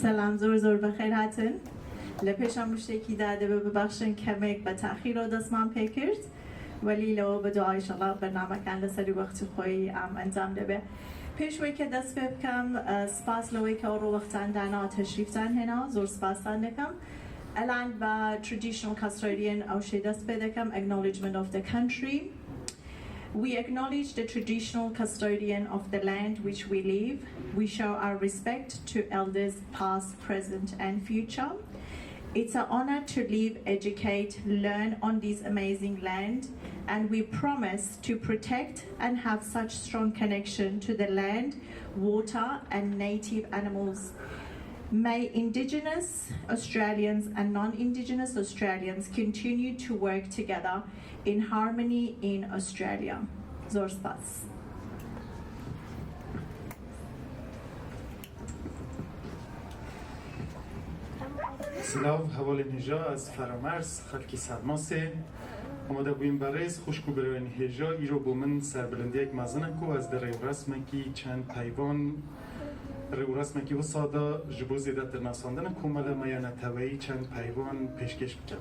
سلام زور بخیر هاتن لپیشم مشتکی داده به ببخشن کمک به تأخیر و دستمان پیکرد ولی لو به دعای شالله برنامه کن لسری وقتی خوی انجام ده پیشوی که دست بکم سپاس لوی که رو وقتان دانا تشریف دان هنا زور سپاس دان دکم الان با traditional custodian او شی دست بدکم acknowledgement of the country. We acknowledge the traditional custodian of the land which we live. We show our respect to elders past, present and future. It's an honor to live, educate, learn on this amazing land, and we promise to protect and have such strong connection to the land, water and native animals. May Indigenous Australians and non-Indigenous Australians continue to work together in harmony in Australia. Zor spas. سلاو حوال نجا از فرامرز خلکی سرماسه آماده بویم برایز خوشکو برای نهجا ایرو با من سربلندی یک مزنه کو از در ریو رسمکی چند پیوان ریو رسمکی و سادا جبو زیده در ناساندن کومل میان توایی چند پیوان پیشکش بکن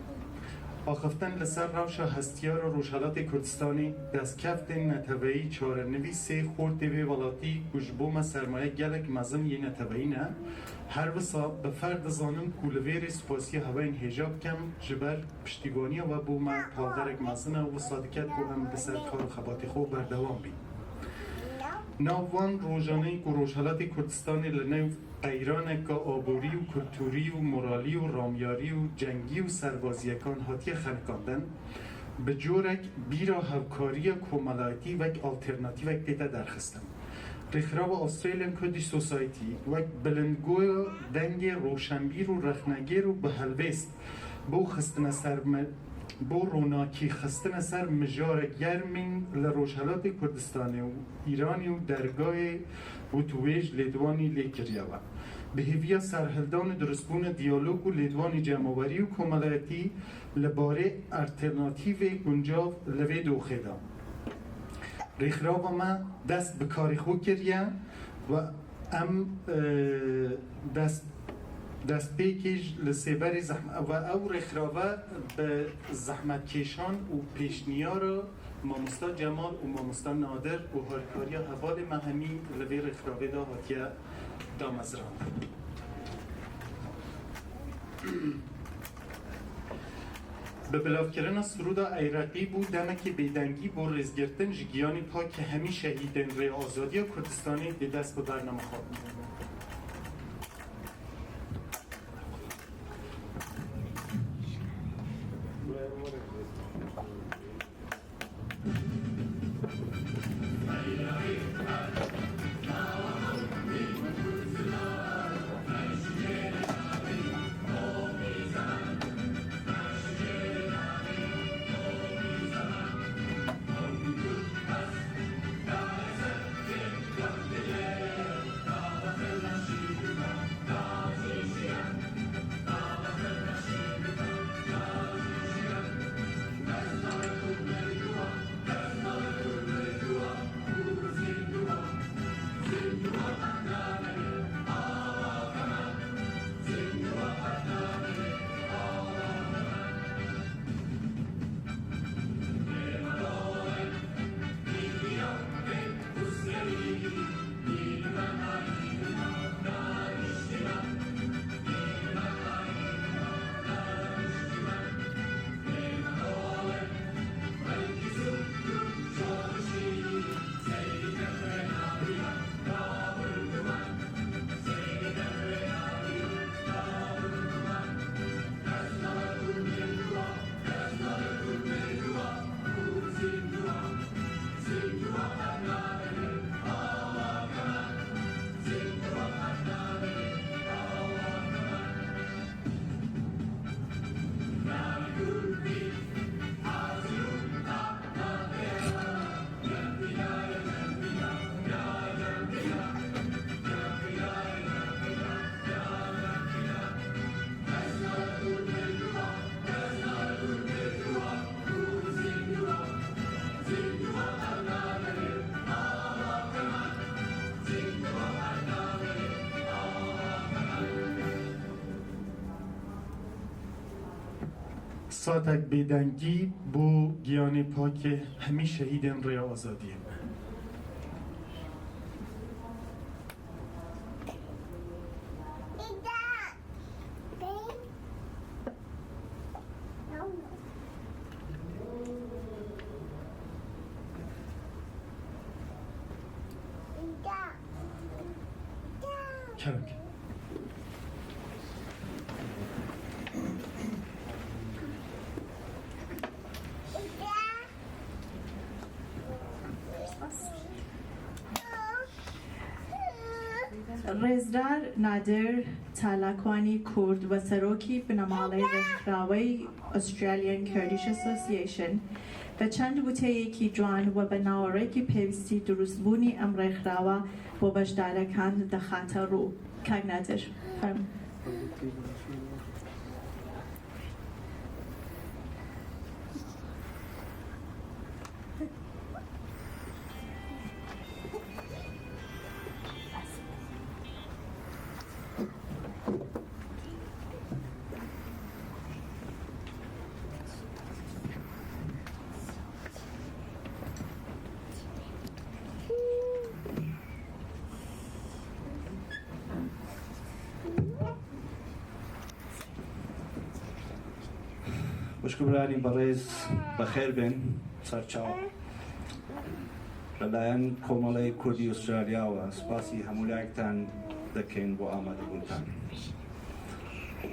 آخفتن لسر روش هستیار و روشالات کردستانی دست کفت نتوایی چاره نوی سه خورد دوی ولاتی کجبوم سرمایه گلک مزم یه نتوایی نه هر وسا به فرد زانم کولویر سپاسی هواین هجاب کم جبر پشتیگانی و بوم پادرک مزنه و صادکت بوم بسر کار و خبات خوب بردوام بی ناوان روزانه که روشالات کردستانی لنو قیران که آبوری و کلتوری و مورالی و رامیاری و جنگی و سربازیکان هاتی خنکاندن به جورک بیرا هفکاری کومالایتی و یک آلترناتیو یک دیده درخستن رخراب استرالیان کردیش سوسایتی و بلندگوی دنگ روشنبیر و رخنگیر و به هلوست بو خستن سر بو روناکی خستن سر مجار گرمین لروشالات کردستانی و ایرانی و درگاه و تویج لیدوانی لیکریاوه به هیویا سرهلدان درستبون دیالوگ و لیدوانی جمعوری و کمالایتی لباره الٹرناتیو گنجاو لوی دوخیده ریخراب ما دست به کاری خود کریه و دست پیکیج لسیبری زحمت و او رخراوه به زحمت کشان و پیشنیار ماموستا جمال و ماموستا نادر و هرکاری حوال مهمی لوی رخراوه دا هاتیه دامزران به بلاف کردن سرودا ایرقی بود دمکی بیدنگی با رزگرتن جگیانی پا که همی شهیدن ری آزادی کردستانی به دست به برنامه خواب ساتک بیدنگی بو گیان پاک همی شهیدن ریا آزادیه. کرک رزدار نادر تالاکوانی کرد و سروکی بنمالی رخراوی Australian Kurdish Association و چند بوته یکی جوان و بناوره که پیوستی دروست بونی ام رخراوه و بجدارکان دخاطر رو کگ نادر فرم خوشگوارانی بەڕێز بەخێر بێن سەرچاو لەلایەن کۆمەڵەی کوردی ئوسترالیاوە سپاسی هەموولایەکتان دەکەین بۆ ئامادەبوونتان.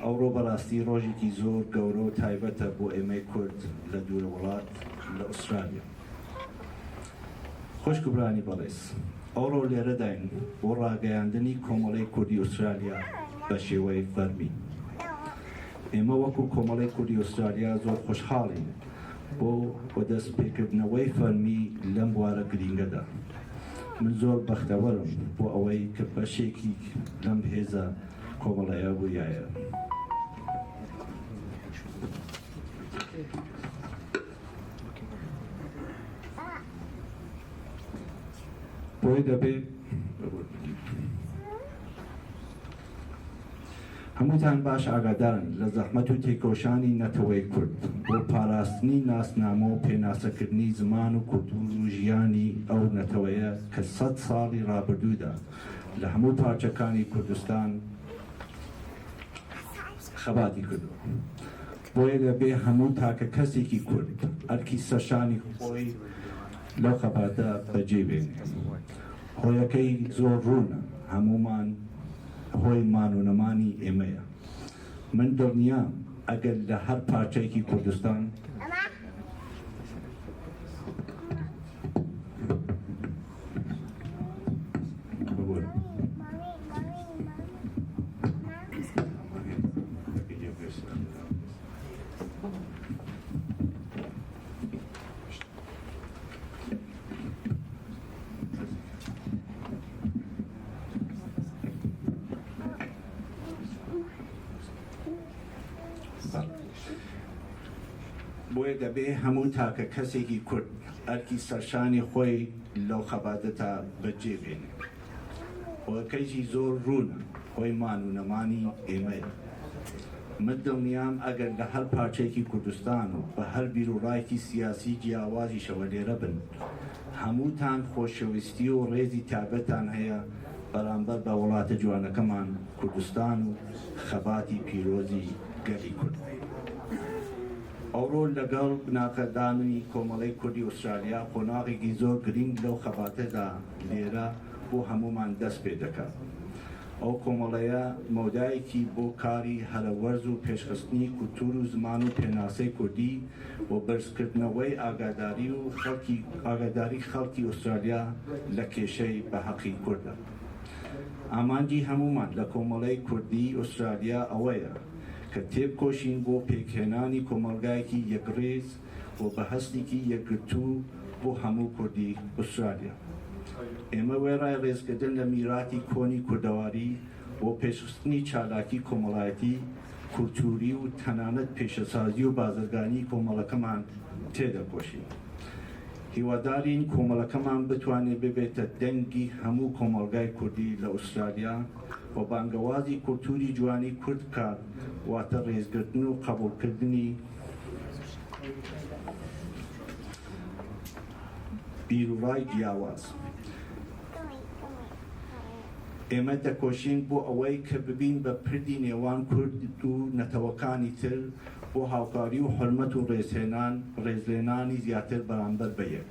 ئەوڕۆ بەڕاستی ڕۆژێکی زۆر گەورە و تایبەتە بۆ ئێمەی کورد لە دوورە وڵات لە ئوسترالیا. خوشگوارانی بەڕێز ئەوڕۆ لێرەداین بۆ ڕاگەیاندنی کۆمەڵەی کوردی ئوسترالیا بە شێوەی فەرمی. ئێمە وەکو کۆمەڵی کوردی ئوسترالیا زۆر خۆشحاڵین بۆ بەدەست پێکردنەوەی فەرمی لەم بوارە گرینگەدا. من زۆر بەختەوەرم بۆ ئەوەی کە بەشێکی لەم هێزە کۆمەڵەیە بوویایە. بۆی دەبێت هەمووتان باش ئاگادارن لە زەحمەت و تێکۆشانی نەتەوەی کورد بۆ پاراستنی ناسنامە و پێناسەکردنی زمان و کولتور و ژیانی ئەو نەتەوەیە کە 100 ساڵی ڕابردوودا لە هەموو پارچەکانی کوردستان خەباتی کردووە. بۆیە دەبێ هەموو تاکە کەسێکی کورد ئەرکی سەرشانی خۆی لەو خەباتە بەجێبێنێ. هۆیەکەی زۆر ڕوونە، هەمومان هۆی مانوونەمانی ئێمەیە. من دڵنیام ئەگەر لە هەر پارچەیەکی کوردستان بۆیە دەبێ هەموو تاکە کەسێکی کورد ئەرکی سەرشانی خۆی لەو خەباتەتا بەجێبێنێ. هۆیەکەیشی زۆر ڕوونە، هۆی مانوونەمانی ئێمەیە. من دڵنیام ئەگەر لە هەر پارچەیەکی کوردستان و بە هەر بیر و ڕایکی سیاسی جیاوازیشەوە لێرە بن، هەمووتان خۆشەویستی و ڕێزی تایبەتان هەیە بەرامبەر بە وڵاتە جوانەکەمان کوردستان و خەباتی پیرۆزی گەلی کورد. ئەوڕۆ لەگەڵ بناکەدانی کۆمەڵەی کوردی ئوسترالیا قۆناغێکی زۆر گرنگ لەو خەباتەدا لێرە بۆ هەمومان دەست پێ دەکات. ئەو کۆمەڵەیە مۆدایەکی بۆ کاری هەرەوەرز و پێشخستنی کولتور و زمان و پێناسەی کوردی بۆ بەرزکردنەوەی ئاگاداری خەڵکی ئوسترالیا لە کێشەی بەحەقی کوردە. ئامانجی هەمومان لە کۆمەڵەی کوردی ئوسترالیا ئەوەیە کە تێبکۆشین بۆ پێکهێنانی کۆمەلگایەکی یەکڕێز و بە هەستێکی یەکگرتوو بۆ هەموو کوردی ئوسترالیا. ئێمە وێڕای ڕێزکردن لە میراتی کۆنی کوردەواری بۆ پێشخستنی چالاکی کۆمەڵایەتی کولتوری و تەنانەت پێشەسازی و بازرگانی کۆمەڵەکەمان تێدەپۆشین. هیوادارین کۆمەڵەکەمان بتوانێت ببێتە دەنگی هەموو کۆمەلگای کوردی لە ئوسترالیا و بانگەوازی کولتوری جوانی کورد کات واتە ڕێزگرتن و قبولکردنی بیرروای جیاواز ئێمە دەکۆشین بۆ ئەوەی کە ببین بە پردی نێوان کورد و نەتەوەکانی تر بۆ هاوکاری و حرمەت و ڕێزلێنانی زیاتر بەرامبەر بە یەک.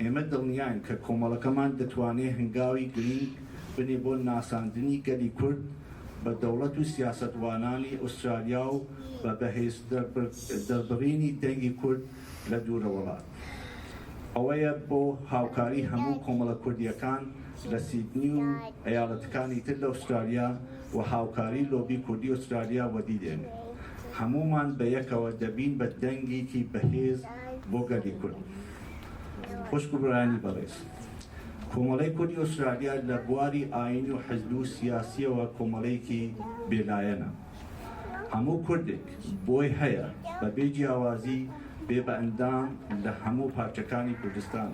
ئێمە دڵنیاین کە کۆمەڵەکەمان دەتوانێت هەنگاوی گرنگ بنێ بۆ ناساندنی گەلی کورد بە دەوڵەت و سیاسەتوانانی ئوسترالیا و بە بەهێز دەربڕینی دەنگی کورد لە دوورە وڵات. ئەوەیە بۆ هاوکاری هەموو کۆمەڵە کوردیەکان لە سیدنی و ئەیالەتەکانی تر لە ئوسترالیا و هاوکاری لۆبی کوردی ئوسترالیا وەدی دێنێ. هەمومان بە یەکەوە دەبین بە دەنگێکی بەهێز بۆ گەلی کورد. خوشک و برانی بەڕێز، کۆمەڵەی کوردی ئوسترالیا لە بواری ئاینی و حزبی و سیاسیەوە کۆمەڵەیەکی بێلایەنە. هەموو کوردێک بۆی هەیە بە بێ جیاوازی بێ بە ئەندام لە هەموو پارچەکانی کوردستان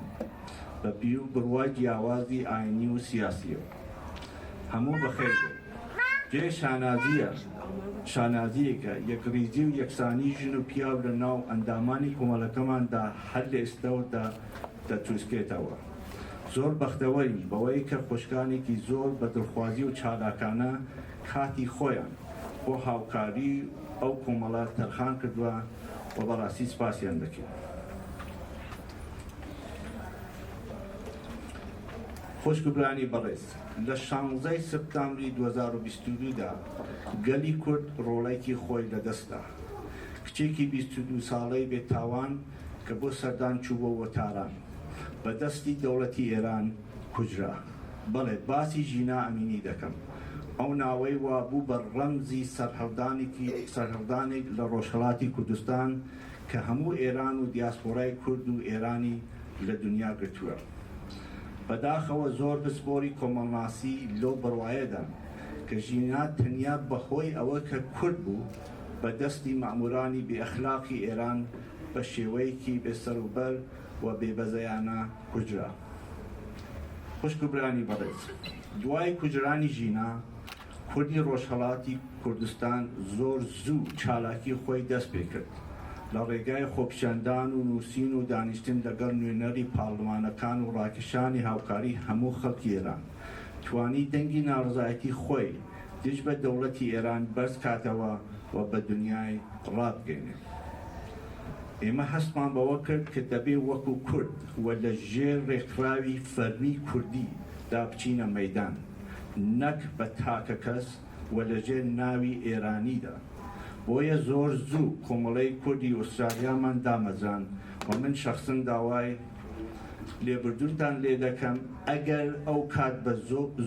بە بیر و بڕوای جیاوازی ئاینی و سیاسیەوە. هەموو بەخێر جێ شانازیەکە یەکریزی و یەکسانی ژن و پیاو لە ناو ئەندامانی کۆمەڵەکەماندا هەر لە ئێستەوەدا دەتروسکێتەوە. زۆر بەختەوەرین بەوەی کە خوشکانێکی زۆر بە دڵخوازی و چالاکانە کاتی خۆیان بۆ هاوکاری ئەو کۆمەڵە تەرخان کردووە و بەڕاستی سپاسیان دەکەین. خوشک و برانی بەڕێز، لە 16 سپتامبری 2022دا گەلی کورد ڕۆڵێکی خۆی لەدەستدا. کچێکی 22 ساڵەی بێتاوان کە بۆ سەردان چوو بۆ وەتاران بە دەستی دەوڵەتی ئێران کوژرا. بەڵێ باسی ژینا ئەمینی دەکەم. ئەو ناوەی وابوو بە ڕەمزی سەرهەڵدانێک لە ڕۆژهەڵاتی کوردستان کە هەموو ئێران و دیاسپۆرای کورد و ئێرانی لە دنیا گرتووە. بەداخەوە زۆر بسپۆری کۆمەڵناسی لەو بڕوایەدا کە ژینا تەنیا بەهۆی ئەوە کە کورد بوو بە دەستی مەئمورانی بێئەخلاقی ئێران بە شێوەیەکی بێسەروبەر و بێبەزەیانە کوژرا. خوشک و برانی بەڕێز، دوای کوژرانی ژینا کوردی ڕۆژهەڵاتی کوردستان زۆر زوو چالاکی خۆی دەست پێ کرد. لە ڕێگای خۆپیشاندان و نووسین و دانیشتن لەگەڵ نوێنەری پاڵمانەکان و ڕاکێشانی هاوکاری هەموو خەڵکی ئێران توانی دەنگی ناڕزایەتی خۆی دژ بە دەوڵەتی ئێران بەرز کاتەوە و بە دنیای ڕابگەینێ. ئێمە هەستمان بەوە کرد کە دەبێ وەکو کورد و لە ژێر ڕێکخراوی فەرمی کوردی دابچینە مەیدان، نەک بە تاکە کەس و لەژێر ناوی ئێرانیدا. بۆیە زۆر زوو کۆمەڵەی کوردی ئوسترالیامان دامەزران و من شەخسن داوای لێبوردنتان لێ دەکەم ئەگەر ئەو کات بە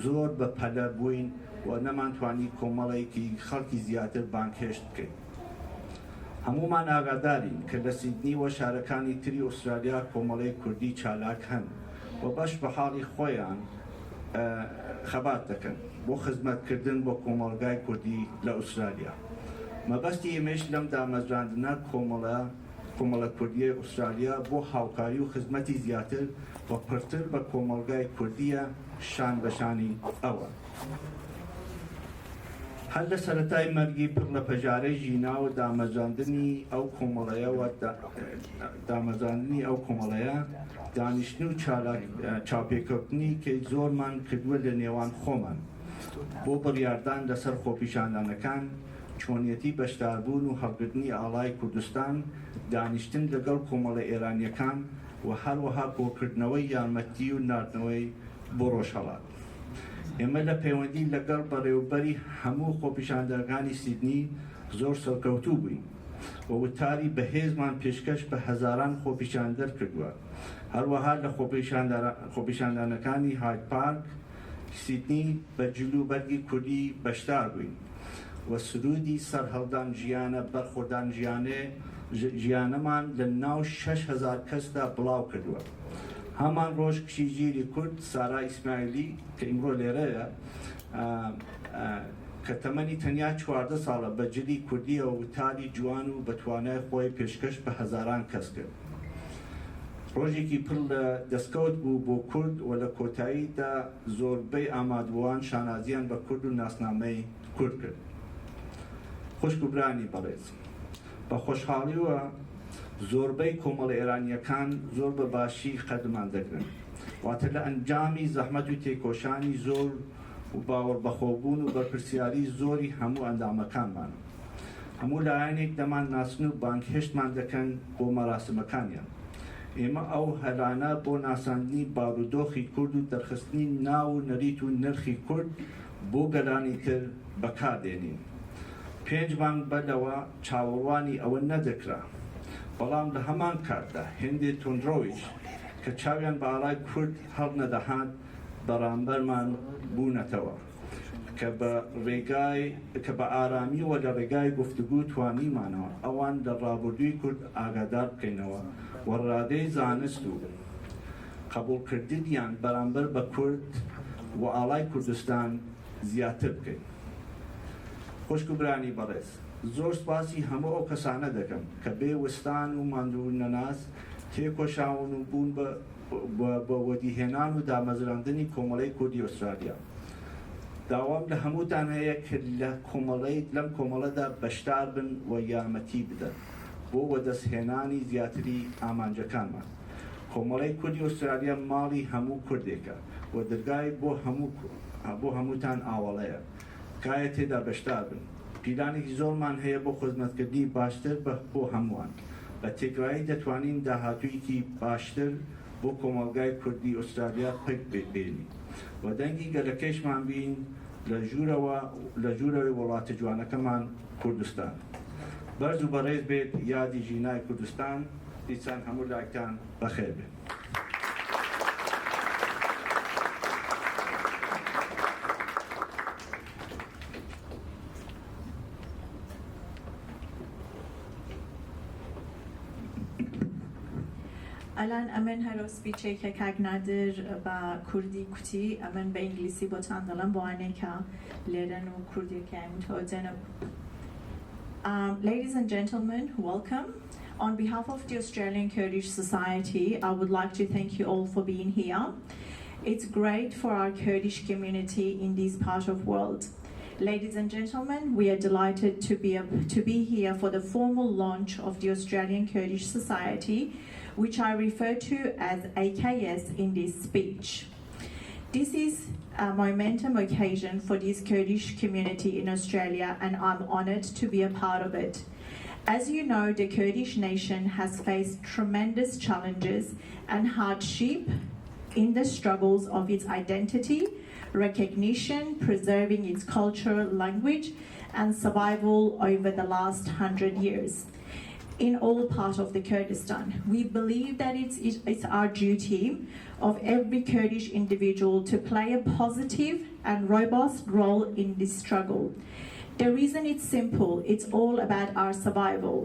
زۆر بە پەلە بووین و نەمانتوانی کۆمەڵێکی خەڵکی زیاتر بانکێشت بکەین. هەمومان ئاگادارین کە لە سیدنی و شارەکانی تری ئوسترالیا کۆمەڵەی کوردی چالاک هەن و بەش بە حاڵی خۆیان خەبات دەکەن بۆ خزمەتکردن بۆ کۆمەڵگای کوردی لە ئوسترالیا. مەبەستی ئێمەش لەم دامەزراندنە کۆمەڵە کوردیە ئوسترالیا بۆ هاوکاری و خزمەتی زیاتر و پرتر بە کۆمەڵگای کوردیە شان بەشانی ئەوە. هەر لە سەرەتای مەرگی پڕ لە پەژارەی ژینا و دامەزراندنی ئەو کۆمەڵەیە دانیشتن و چاپێکەوتنی کە زۆرمان کردووە لە نێوان خۆمان بۆ بڕیاردان لەسەر خۆپیشاندانەکان، چۆنیەتی بەشداربوون و هەڵگرتنی ئاڵای کوردستان، دانیشتن لەگەڵ کۆمەڵە ئێرانیەکان و هەروەها بۆکردنەوەی یارمەتی و ناردنەوەی بۆ ڕۆژهەڵات. ئێمە لە پەیوەندی لەگەڵ بەڕێوەبەری هەموو خۆپیشاندانەکانی سیدنی زۆر سەرکەوتوو بووین و وتاری بەهێزمان پێشکەش بە هەزاران خۆپیشاندەر کردووە. هەروەها لە خۆپیشاندانەکانی هاید پارک سیدنی بە جلوبەرگی کوردی بەشدار بووین و سرودی سەرهەڵدان ژیانە بەرخۆدان ژیانەمان لە ناو 6,000 کەسدا بڵاو کردووە. هەمان ڕۆژ کشی ژیری کورد سارا ئیسماعیلی کە ئیمڕۆ لێرەیە کە تەمەنی تەنیا 14 ساڵە بە جلی کوردیەوە وتاری جوان و بەتوانای خۆی پێشکەش بە هەزاران کەس کرد. ڕۆژێکی پڕ لە دەستکەوت بوو بۆ کورد و لە کۆتاییدا زۆربەی ئامادبووان شانازیان بە کورد و ناسنامەی کورد کرد. خوشک و برانی بەڕێز، بە خۆشحاڵیوە زۆربەی کۆمەڵە ئێرانیەکان زۆر بە باشی قەدمان دەگرن واتە لە ئەنجامی زەحمەت و تێکۆشانی زۆر و باوەڕ بەخۆبوون و بەرپرسیاری زۆری هەموو ئەندامەکانمان هەموو لایەنێک دەمان ناسن و بانگهێشتمان دەکەن بۆ مەراسمەکانیان ئێمە ئەو هەلانە بۆ ناساندنی بارودۆخی کورد و دەرخستنی ناو و نەریت و نرخی کورد بۆ گەلانی تر بەکاردێنین 5 مانگ بەدەوە چاوەڕوانی ئەوە نەدەکرا بەڵام لە هەمان کاتدا هێندێ تونڕۆیش کە چاویان بە ئاڵای کورد هەڵ نەدەهات بەرامبەرمان بوونەتەوە کە بە ئارامی و لە ڕێگای گفتوگو توانیمانەوە ئەوان لە ڕابردووی کورد ئاگادار بکەینەوە و ڕادەی زانست و قبولکردنیان بەرامبەر بە کورد و ئاڵای کوردستان زیاتر بکەین خوشک و برانی بەڕێز زۆر سپاسی هەموو ئەو کەسانە دەکەم کە بێ وستان و ماندوو نەناس تێکۆشاون و بوون بە وەدیهێنان و دامەزراندنی کۆمەڵەی کوردی ئوسترالیا داوام لە هەمووتان هەیە کە لەم کۆمەڵەدا بەشدار بن و یارمەتی بدەن بۆ وەدەستهێنانی زیاتری ئامانجەکانمان کۆمەڵەی کوردی ئوسترالیا ماڵی هەموو کوردێکە و دەرگای بۆ هەمووتان ئاوەڵەیە کایە تێدا بەشدار بن پیلانێکی زۆرمان هەیە بۆ خزمەتکردنی باشتر بۆ هەمووان بە تێکرایی دەتوانین داهاتوویەکی باشتر بۆ کۆمەلگای کوردی ئوسترالیا پێک بێنین و دەنگی گەلەکەیشمان بین لە ژوورەوەی وڵاتە جوانەکەمان کوردستان بەرز و بەڕێز بێت یادی ژینای کوردستان دیسان هەموو لایەکتان بەخێر بێت الان ئەمن هەرۆ سپیچێکە کاک نادر بە کوردی کوتی ئەمن بە ئینگلیسی بۆتان دەڵم بۆ وانێکە لێرەن و کوردیەکەیان متەوەجەنە. Ladies and gentlemen, welcome. On behalf of the Australian Kurdish Society, I would like to thank you all for being here. It's great for our Kurdish community in this part of the world. Ladies and gentlemen, we are delighted to be here for the formal launch of the Australian Kurdish Society, which I refer to as AKS in this speech. This is a momentum occasion for this Kurdish community in Australia, and I'm honoured to be a part of it. As you know, the Kurdish nation has faced tremendous challenges and hardship in the struggles of its identity, recognition, preserving its culture, language, and survival over the last 100 years. In all parts of the Kurdistan. We believe that it's our duty of every Kurdish individual to play a positive and robust role in this struggle. The reason it's simple, it's all about our survival.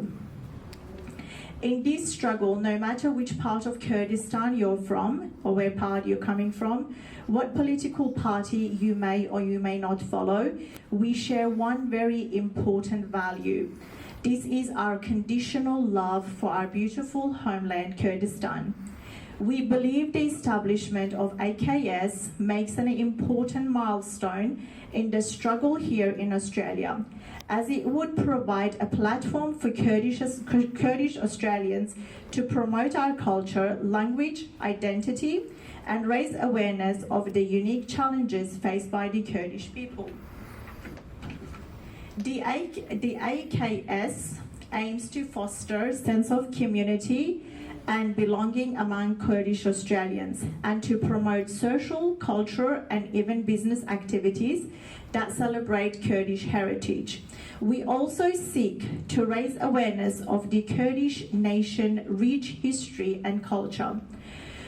In this struggle, no matter which part of Kurdistan you're from or where part you're coming from, what political party you may or you may not follow, we share one very important value. This is our conditional love for our beautiful homeland, Kurdistan. We believe the establishment of AKS makes an important milestone in the struggle here in Australia, as it would provide a platform for Kurdish Australians to promote our culture, language, identity, and raise awareness of the unique challenges faced by the Kurdish people. The AKS aims to foster a sense of community and belonging among Kurdish Australians, and to promote social, cultural, and even business activities that celebrate Kurdish heritage. We also seek to raise awareness of the Kurdish nation's rich history and culture.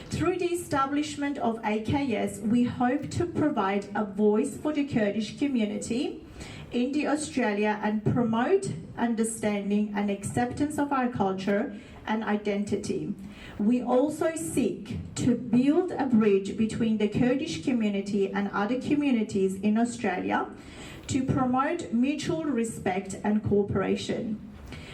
Through the establishment of AKS, we hope to provide a voice for the Kurdish community in the Australia and promote understanding and acceptance of our culture and identity. We also seek to build a bridge between the Kurdish community and other communities in Australia to promote mutual respect and cooperation.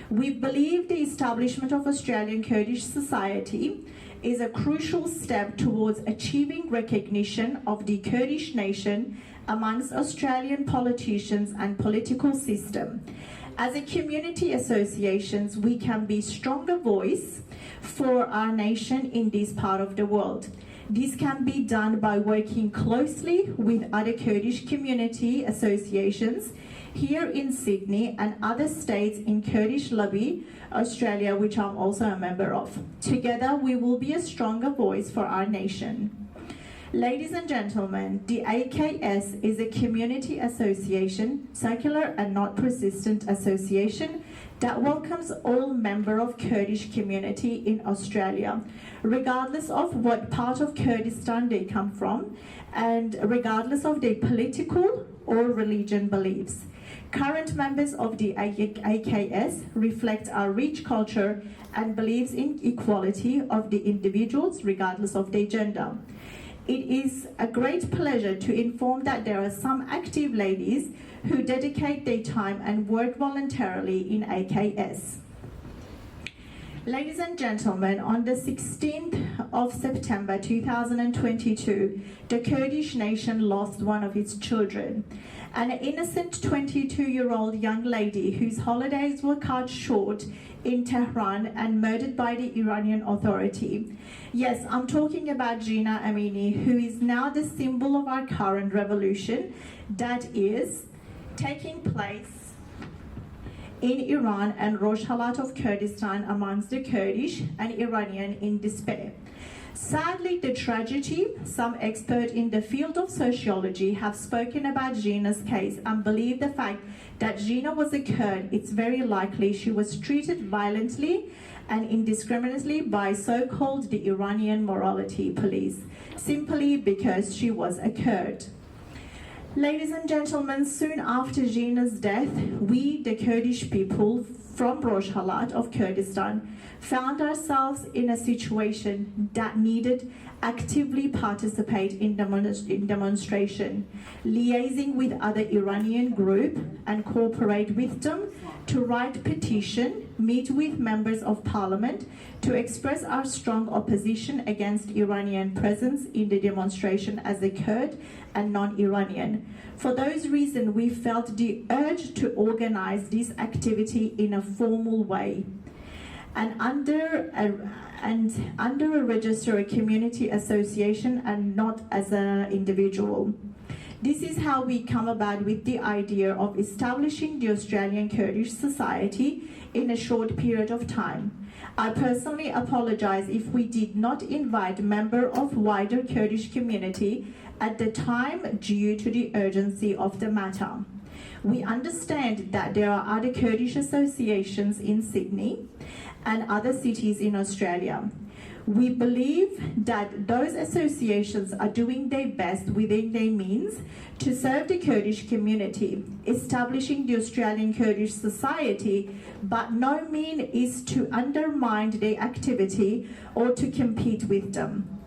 We believe the establishment of Australian Kurdish Society is a crucial step towards achieving recognition of the Kurdish nation amongst Australian politicians and political system, As a community associations, we can be stronger voice for our nation in this part of the world. This can be done by working closely with other Kurdish community associations here in Sydney and other states in Kurdish Lobby, Australia, which I'm also a member of. Together, we will be a stronger voice for our nation. Ladies and gentlemen, the AKS is a community association, secular and not persistent association that welcomes all members of Kurdish community in Australia, regardless of what part of Kurdistan they come from and regardless of their political or religion beliefs. Current members of the AKS reflect our rich culture and beliefs in equality of the individuals regardless of their gender. It is a great pleasure to inform that there are some active ladies who dedicate their time and work voluntarily in AKS. Ladies and gentlemen, on the 16th of September 2022, the Kurdish nation lost one of its children, an innocent 22-year-old young lady whose holidays were cut short in Tehran and murdered by the Iranian authority. Yes, I'm talking about Jina Amini, who is now the symbol of our current revolution that is taking place in Iran and Rojhelat of Kurdistan amongst the Kurdish and Iranian in despair. Sadly, the tragedy, some experts in the field of sociology have spoken about Jina's case and believe the fact that Jina was a Kurd, it's very likely she was treated violently and indiscriminately by so-called the Iranian morality police, simply because she was a Kurd. Ladies and gentlemen, soon after Jina's death, we, the Kurdish people from Rojhelat of Kurdistan, found ourselves in a situation that needed actively participate in demonstration, liaising with other Iranian groups and cooperate with them to write petition, meet with members of parliament to express our strong opposition against Iranian presence in the demonstration as a Kurd and non-Iranian. For those reasons, we felt the urge to organize this activity in a formal way. And under a registered community association and not as an individual. This is how we come about with the idea of establishing the Australian Kurdish Society in a short period of time. I personally apologize if we did not invite members of wider Kurdish community at the time due to the urgency of the matter. We understand that there are other Kurdish associations in Sydney and other cities in Australia. We believe that those associations are doing their best within their means to serve the Kurdish community, establishing the Australian Kurdish Society, but no mean is to undermine their activity or to compete with them.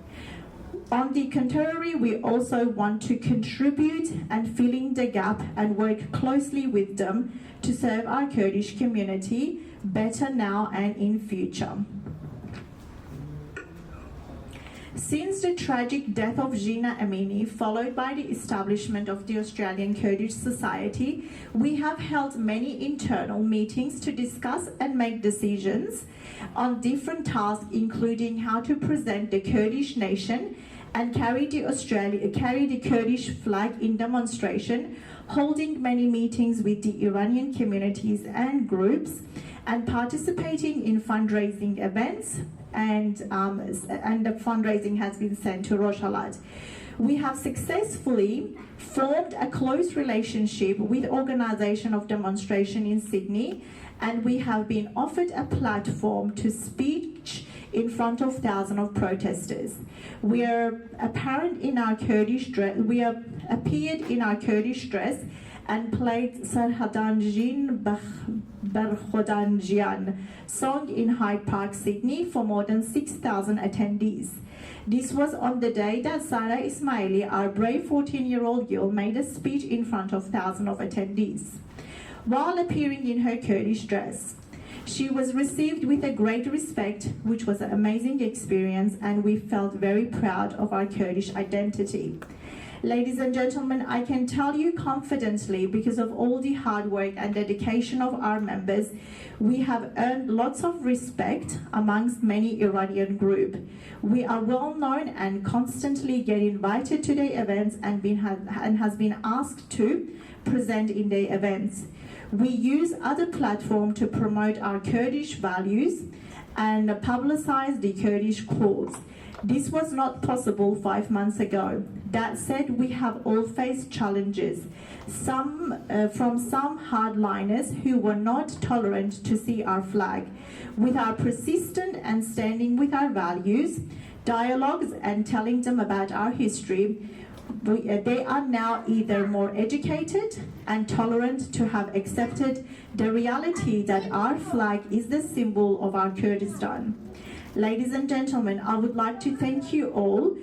On the contrary, we also want to contribute and fill in the gap and work closely with them to serve our Kurdish community better now and in future. Since the tragic death of Jina Amini, followed by the establishment of the Australian Kurdish Society, we have held many internal meetings to discuss and make decisions on different tasks, including how to present the Kurdish nation and carry the Kurdish flag in demonstration, holding many meetings with the Iranian communities and groups, and participating in fundraising events, and the fundraising has been sent to Rojhelat. We have successfully formed a close relationship with organisation of demonstration in Sydney, and we have been offered a platform to speak in front of thousands of protesters. We appeared in our Kurdish dress and played Sarhadanjin Barkhodanjian song in Hyde Park, Sydney for more than 6,000 attendees. This was on the day that Sarah Ismaili, our brave 14-year-old girl, made a speech in front of thousands of attendees. While appearing in her Kurdish dress, she was received with a great respect, which was an amazing experience, and we felt very proud of our Kurdish identity. Ladies and gentlemen, I can tell you confidently, because of all the hard work and dedication of our members, we have earned lots of respect amongst many Iranian groups. We are well known and constantly get invited to their events and has been asked to present in their events. We use other platforms to promote our Kurdish values and publicize the Kurdish cause. This was not possible 5 months ago. That said, we have all faced challenges. From some hardliners who were not tolerant to see our flag. With our persistent and standing with our values, dialogues and telling them about our history, they are now either more educated and tolerant to have accepted the reality that our flag is the symbol of our Kurdistan. Ladies and gentlemen, I would like to thank you all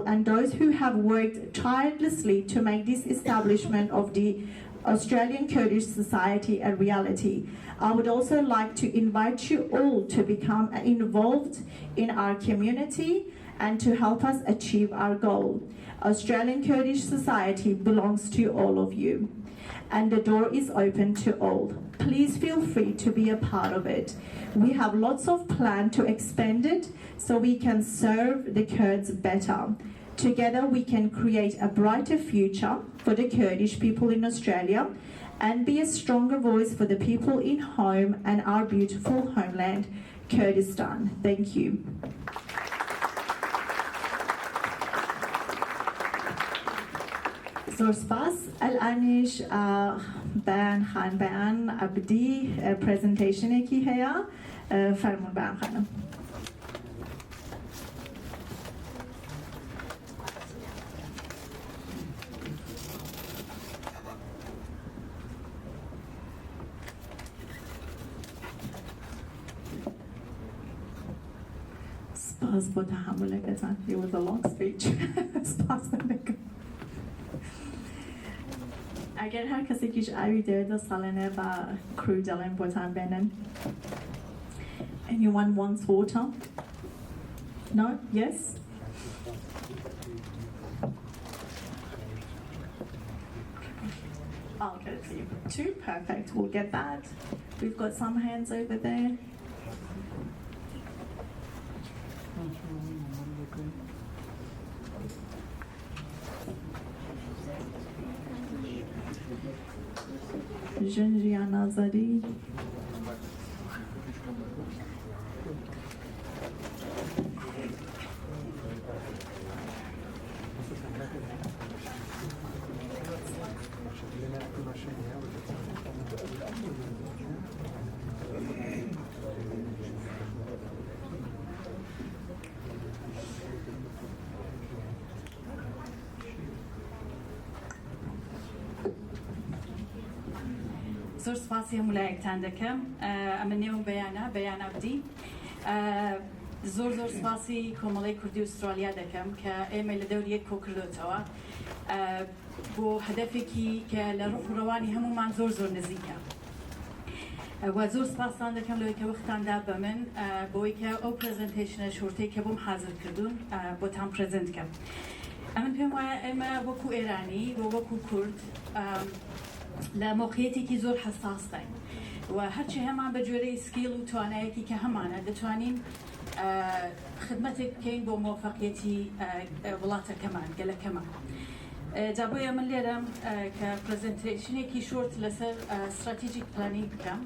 and those who have worked tirelessly to make this establishment of the Australian Kurdish Society a reality. I would also like to invite you all to become involved in our community and to help us achieve our goal. Australian Kurdish Society belongs to all of you, and the door is open to all. Please feel free to be a part of it. We have lots of plans to expand it so we can serve the Kurds better. Together we can create a brighter future for the Kurdish people in Australia and be a stronger voice for the people in home and our beautiful homeland, Kurdistan. Thank you. زور سپاس. الانش بیان خان بیان عبدی پریزنتیشن کی هیا فرمون بیان خانم. سپاس با تحملتان. It was a long speech. سپاس نمیکنم. اگر هر کسی کیش عویده دو سالنه و کرو دلن بوتن بینن. Anyone wants water? No? Yes? I'll get it for you. 2, perfect. We'll get that. We've got some hands over there. Jinjian Azadi. زور سپاسی هم لایکتان دکم. امنیوم بیان عبدی. زور سپاسی کمالی کردی استرالیا دکم که ایمیل دوریه کوکردوتوا. با هدفی که لروح روانی همون من زور نزدیکم. و زور سپاسان دکم لوی که وقتان داد به من بایی که او پرزنتیشن شورتی که بوم حاضر کردون با تام پرزنت کم. امن پیام اما وکو ایرانی و وکو کرد لموقعیتی که زور حساس داریم و هرچی همان به جوری سکیل و توانایی که همانه دتوانیم خدمتی کین با موفقیتی ولات کمان گله کمان. جابوی من لیرم که پرزنتیشنی کی شورت لسر استراتژیک پلانینگ کم.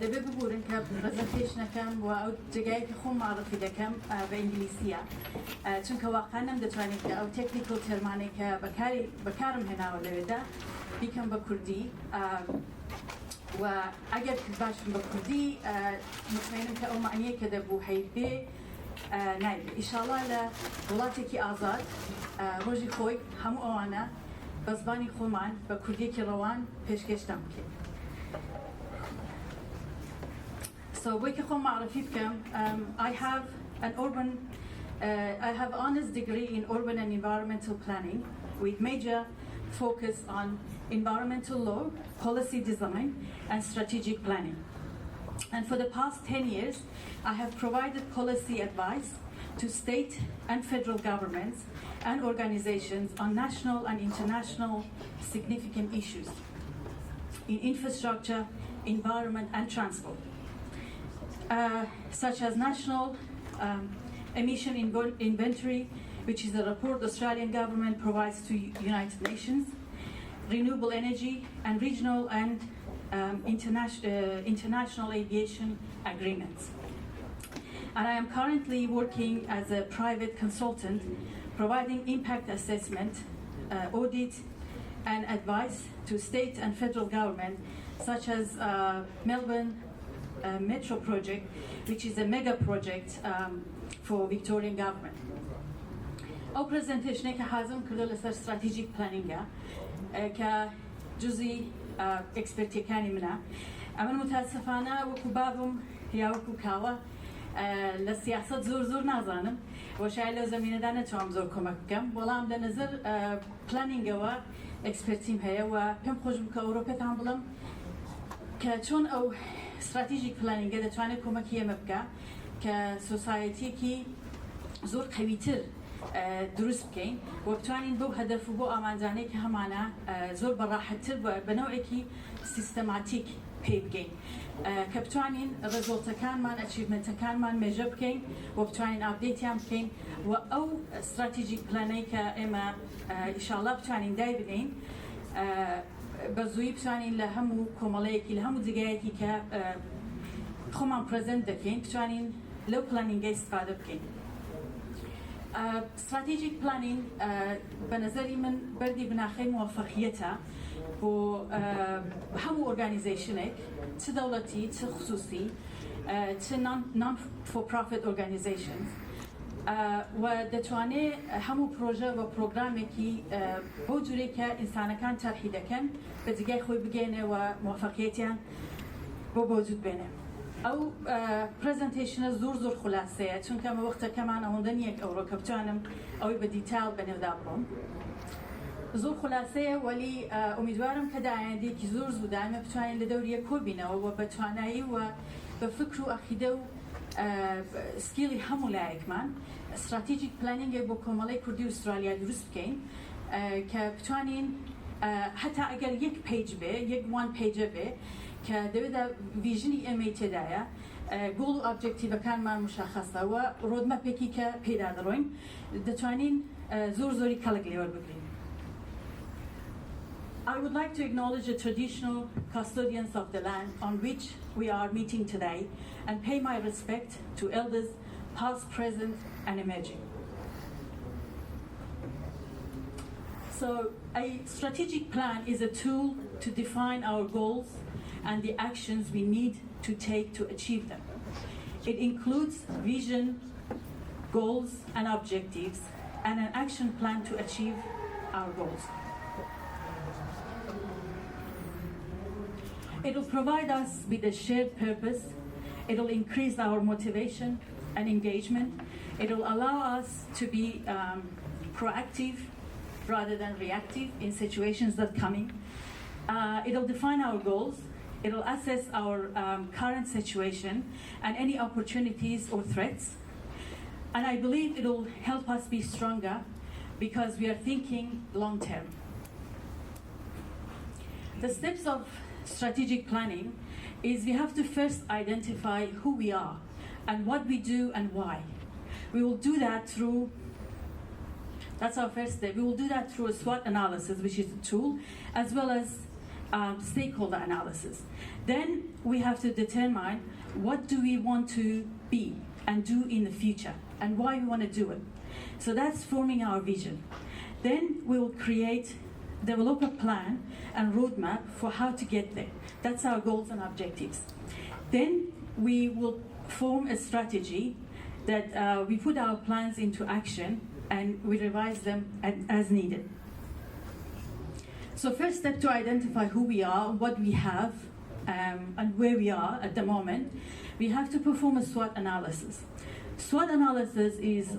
دبی ببورن که پرزنتیشن کم و او جایی که خون معرفی دکم به انگلیسیه. چون که واقعا نمی‌توانیم که او تکنیکال ترمانی که بکارم هنا و لوده بیکم با کردی و اگر که باشم با کردی مطمئنم که او معنیه که دبو هیبی نه. انشالله لولاتی که آزاد روزی خوی همو آنها بزبانی خومان با کردی که روان پیشکشتم که. So we can معرفی بکم. I have honors degree in urban and environmental planning with major focus on environmental law, policy design, and strategic planning. And for the past 10 years, I have provided policy advice to state and federal governments and organizations on national and international significant issues in infrastructure, environment, and transport, such as national emission inventory, which is a report the Australian government provides to United Nations, renewable energy, and regional and international aviation agreements. And I am currently working as a private consultant, providing impact assessment, audit, and advice to state and federal government, such as Melbourne Metro project, which is a mega project for Victorian government. Our presentation که حازم کرده لسر strategic planning که جزئی expertise كانی منه. أما متأسفانه وكو بابم يا وكو كاوا للسياسة زور نازانم وشايل لو زمینه دانه توام زور کمک بکم ولام لنظر planning و expertise هيا و كم خوش بك أوروبا تام بلم كشون أو strategic planning ده توانه کمکی مبکه كسوسايتي كي زور قويتر دروست بكين وبتوانين بو هدف وبو أمانزاني كهمانا زور براحتر بنوعكي سيستماتيك پی بکەین کە بتوانین ڕێزۆڵتەکانمان ئەچیڤمنتەکانمان مێژە بکەین و بتوانین ئاپدێتیان بکەین و ئەو استراتیژیک پلانەی کە ئێمە ئینشاڵڵا بتوانین دای بدەین بە زوویی بتوانین لە هەموو کۆمەڵەیەکی لە هەموو جگایەکی کە خۆمان پرەزەنت دەکەین بتوانین لەو پلانینگە استفادە بکەین. استراتیژیک پلانین بە نەزەری من بەردی بناخەی موفەقیەتە بۆ هەموو ئۆرگانیزیشنێک چ دەوڵەتی چ خصوصی چ non for profit organizations و دەتوانێت هەموو پرۆژە و پرۆگرامێکی بۆ جورێک کە ئینسانەکان تەرحی دەکەن بە جگای خۆی بگەێنێ و موفەقیەتیان بۆ وجود بێنێ. ئەو پرزنتیشنە زۆر خولاسەیە چونکە ئەمە وەختەکەمان ئەوەندە نییە ئەوڕۆ کە بتوانم ئەوەی بە دیتال بەنێودا بڕۆم. زۆر خولاسەیە وەلی ئومیدوارم کە داهێنەیەکی زۆر زوودانمە بتوانین لە دەوریە کۆبینەوە و بە توانایی و بە فکر و عەقیدە و سکیلی هەموو لایەکمان استراتیژیک پلانینگێک بۆ کۆمەڵەی کوردی ئوسترالیا دروست بکەین کە بتوانین هەتا ئەگەر یەک پیج بێ یەک وان پیجە بێ کە دەوێتە ڤیژنی ئێمەی تێدایە گۆڵ و ئۆبجێکتیڤەکانمان مشەخەسە و ڕۆدمەپێکی کە پێدا دەڕۆین دەتوانین زۆری کەڵک لێوەربگرین. I would like to acknowledge the traditional custodians of the land on which we are meeting today and pay my respect to elders past, present and emerging. So a strategic plan is a tool to define our goals and the actions we need to take to achieve them. It includes vision, goals and objectives and an action plan to achieve our goals. It will provide us with a shared purpose. It will increase our motivation and engagement. It will allow us to be proactive rather than reactive in situations that come in. It will define our goals. It will assess our current situation and any opportunities or threats. And I believe it will help us be stronger because we are thinking long term. The steps of strategic planning is we have to first identify who we are and what we do and why. We will do that through, that's our first step, we will do that through a SWOT analysis, which is a tool, as well as stakeholder analysis. Then we have to determine what do we want to be and do in the future and why we want to do it. So that's forming our vision. Then we will develop a plan and roadmap for how to get there. That's our goals and objectives. Then we will form a strategy that we put our plans into action and we revise them as needed. So first step to identify who we are, what we have, and where we are at the moment, we have to perform a SWOT analysis. SWOT analysis is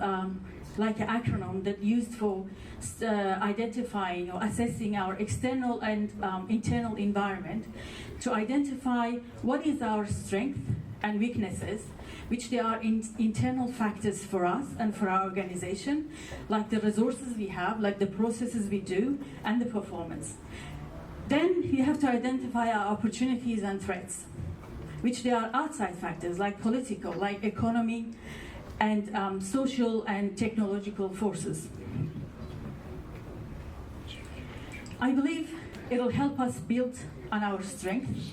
like an acronym that's used for identifying or assessing our external and internal environment to identify what is our strength and weaknesses, which they are internal factors for us and for our organization, like the resources we have, like the processes we do, and the performance. Then we have to identify our opportunities and threats, which they are outside factors, like political, like economy, and social and technological forces. I believe it'll help us build on our strengths,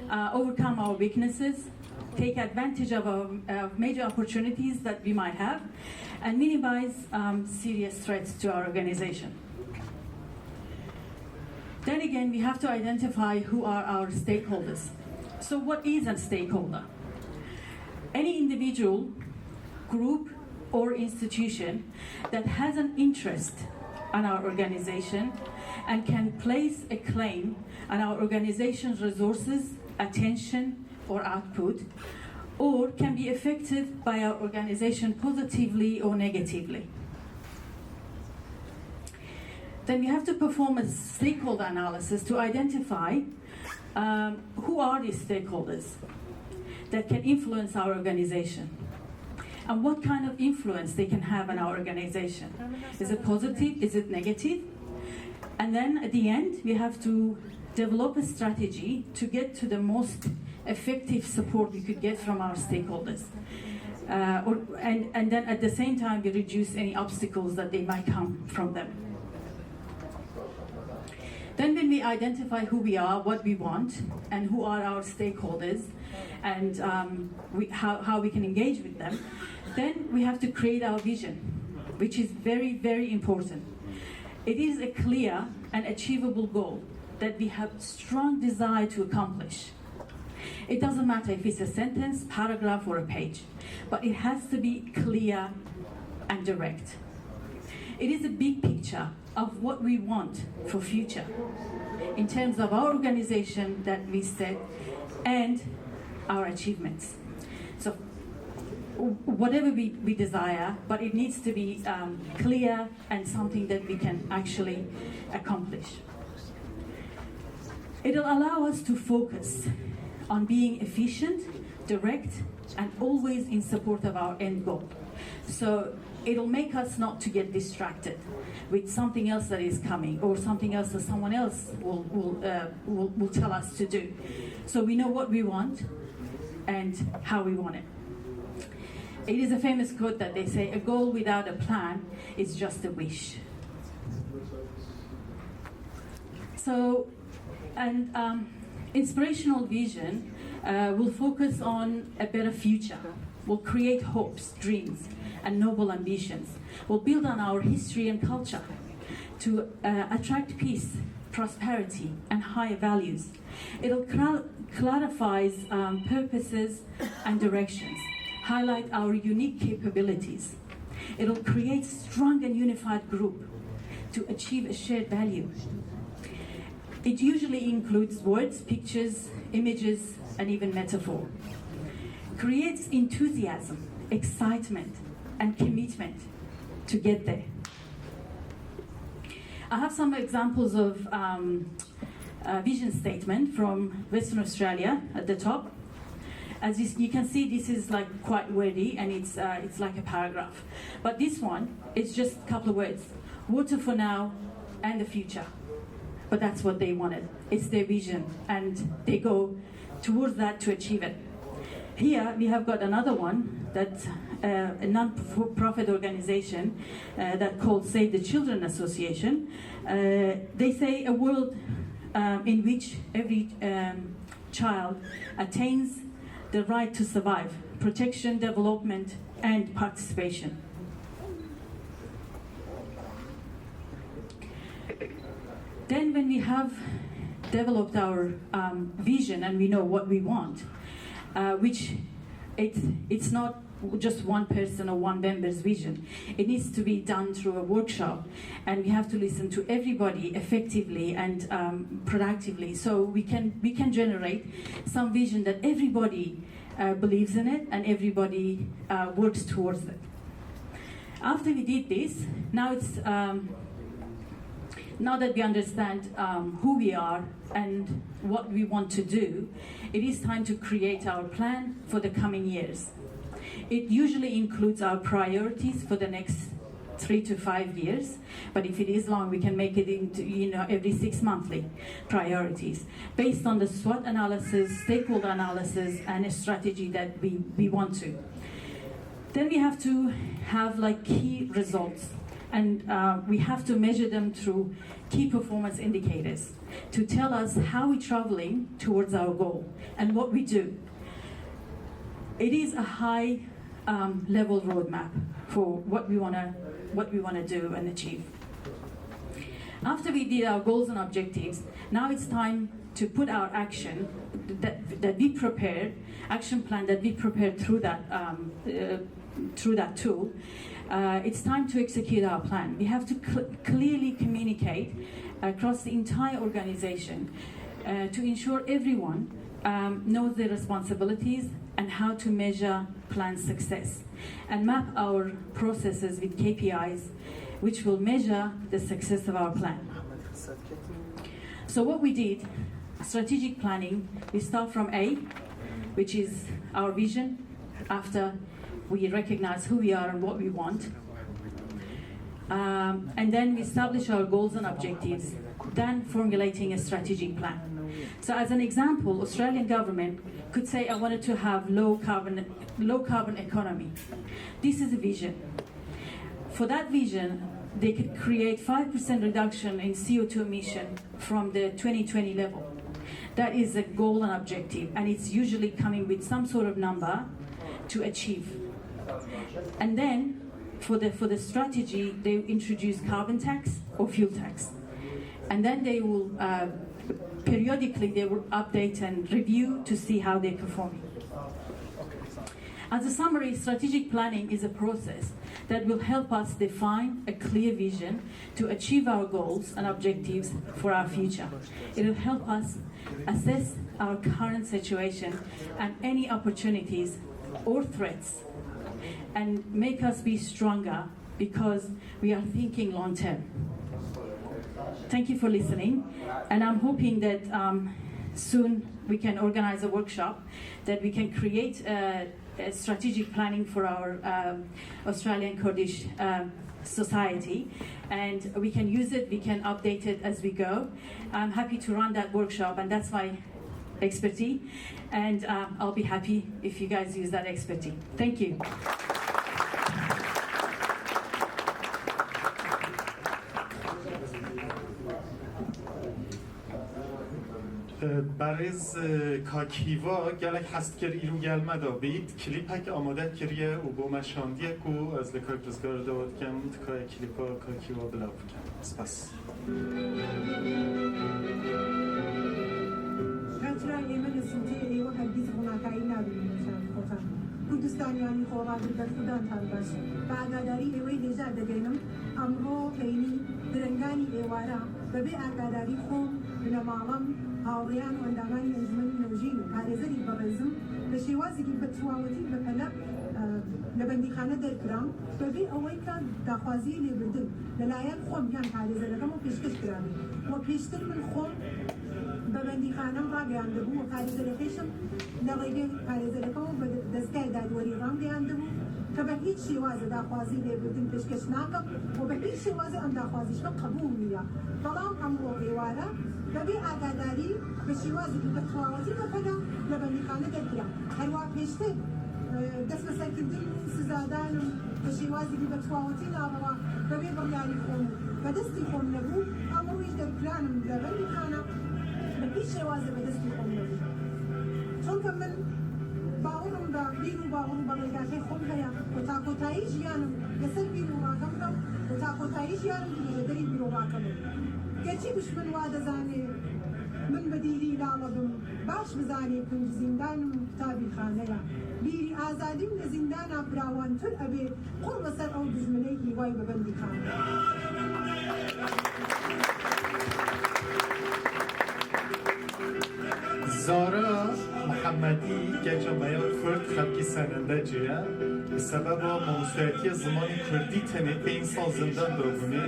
overcome our weaknesses, take advantage of our major opportunities that we might have, and minimize serious threats to our organization. Then again, we have to identify who are our stakeholders. So what is a stakeholder? Any individual, group, or institution that has an interest in our organization and can place a claim on our organization's resources, attention, or output, or can be affected by our organization positively or negatively. Then we have to perform a stakeholder analysis to identify who are these stakeholders that can influence our organization and what kind of influence they can have on our organization. Is it positive? Is it negative? And then at the end, we have to develop a strategy to get to the most effective support we could get from our stakeholders. And then at the same time, we reduce any obstacles that they might come from them. Then when we identify who we are, what we want, and who are our stakeholders, and how we can engage with them, then we have to create our vision, which is very, very important. It is a clear and achievable goal that we have strong desire to accomplish. It doesn't matter if it's a sentence, paragraph, or a page, but it has to be clear and direct. It is a big picture of what we want for future in terms of our organization that we set and our achievements. So whatever we desire, but it needs to be clear and something that we can actually accomplish. It'll allow us to focus on being efficient, direct, and always in support of our end goal. So it'll make us not to get distracted with something else that is coming or something else that someone else will tell us to do. So we know what we want and how we want it. It is a famous quote that they say, a goal without a plan is just a wish. So, and inspirational vision will focus on a better future, will create hopes, dreams, and noble ambitions, will build on our history and culture to attract peace, prosperity, and higher values. It'll clarify purposes and directions, highlight our unique capabilities. It'll create strong and unified group to achieve a shared value. It usually includes words, pictures, images, and even metaphor. Creates enthusiasm, excitement, and commitment to get there. I have some examples of vision statement from Western Australia at the top. As you can see, this is like quite wordy, and it's like a paragraph. But this one, it's just a couple of words. Water for now and the future. But that's what they wanted. It's their vision, and they go towards that to achieve it. Here we have got another one that a non-profit organization that called Save the Children Association. They say a world in which every child attains the right to survive, protection, development, and participation. Then when we have developed our vision and we know what we want, which it's not just one person or one member's vision. It needs to be done through a workshop, and we have to listen to everybody effectively and productively, so we can generate some vision that everybody believes in it and everybody works towards it. After we did this, now it's now that we understand who we are and what we want to do, it is time to create our plan for the coming years. It usually includes our priorities for the next 3 to 5 years, but if it is long, we can make it into every 6 monthly priorities based on the SWOT analysis, stakeholder analysis, and a strategy that we want to. Then we have to have like key results, and we have to measure them through key performance indicators to tell us how we're traveling towards our goal and what we do. It is a high level roadmap for what we want to do and achieve. After we did our goals and objectives, now it's time to put our action that we prepared, action plan that we prepared through that tool. It's time to execute our plan. We have to clearly communicate across the entire organization to ensure everyone knows their responsibilities and how to measure plan success, and map our processes with KPIs which will measure the success of our plan. So what we did, strategic planning, we start from A, which is our vision, after we recognize who we are and what we want. And then we establish our goals and objectives, then formulating a strategic plan. So as an example, Australian government could say, I wanted to have low carbon economy. This is a vision. For that vision, they could create 5% reduction in CO2 emission from the 2020 level. That is a goal and objective, and it's usually coming with some sort of number to achieve. And then for the strategy, they introduce carbon tax or fuel tax. And then they will periodically they will update and review to see how they're performing. As a summary, strategic planning is a process that will help us define a clear vision to achieve our goals and objectives for our future. It will help us assess our current situation and any opportunities or threats, and make us be stronger because we are thinking long term. Thank you for listening, and I'm hoping that soon we can organize a workshop that we can create a strategic planning for our Australian Kurdish society, and we can use it, we can update it as we go. I'm happy to run that workshop, and that's my expertise, and I'll be happy if you guys use that expertise. Thank you. برز کاکیوا گلک هست کر ایرو گل مدا بید کلیپ که آماده کریه و با مشاندیه کو از لکای پرزگار داد کم تکای کلیپا کاکیوا بلاو کم سپاس کاترا ایمن سنتی ایوه هرگیز مناکایی نبینیم نشان خودم کردستانیانی خواب در خودان تالباش بعداداری ایوه دیجا دگینم امرو کینی درنگانی ایوارا ببی آگاداری خوب بنمالم هاوریان و اندامانی انجمنی نوژین و پارێزەری بەڕێزم بە شێوازێکی بەتواوەتی بەپەلە لە بەندیخانە دەرکرام بەبێ ئەوەی کە داخوازی لێبردن لەلایەن خۆم یان پارێزەرەکەم و پێشکەش کرابێ و پێشتر من خۆم بە بەندیخانەم ڕاگەیاندەبوو و پارێزەرەکەیشم لە ڕێگەی پارێزەرەکەم و بە دەستگای دادوەری ڕامگەیاندەبوو کە بە هیچ شێوازە داخوازی لێبردن پێشکەش ناکەم و بە هیچ شێوازە ئەم داخوازیشمە قبوڵ نییە بەڵام ئەمڕۆ ئێوارە بەبێ ئاگاداری بە شێوازێکی بەتواوەتی بەپەلا لە بەندیخانە دەرکرا هەروە پێشتر دەست بەسەرکردن سزادانم بە شێوازێکی بەتواوەتی ناڕەوا بەبێ بڕیاری خۆم بە دەستی خۆم نەبوو ئەمڕۆیش دەرکرانم لە بەندیخانە بە هیچ شێوازە بە دەستی خۆم نەبوو چونکە من باوەڕم بە بیر و باوەڕ بە ڕێگاکەی خۆم هەیە و تاکۆتایی ژیانم لەسەر بیر و ڕاکەمڕە و تاکۆتایی ژیانم لەدەری بیر و ڕاکەمە گەرچی بشمن وا دەزانێ من بە دیری لاڵەبم باش بزانێ پنج زیندانم کتابی خانەیە بیری ئازادیم لە زیندانە براوانتر ئەبێ قوڕ بەسەر ئەو دژمنەی هیوای بە بەندیخانە زارا محمدی که جامعه کرد خلقی سننده جیه به سبب موسوعیتی زمان کردی تنه این سال زندان داغونه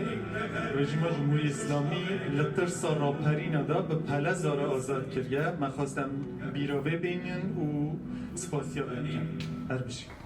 رژیم جمهوری اسلامی لطرسا راپرین دا به پله زاره آزاد کریه. من خواستم بیراوه بینین و سپاسیا بینین. هر بشید.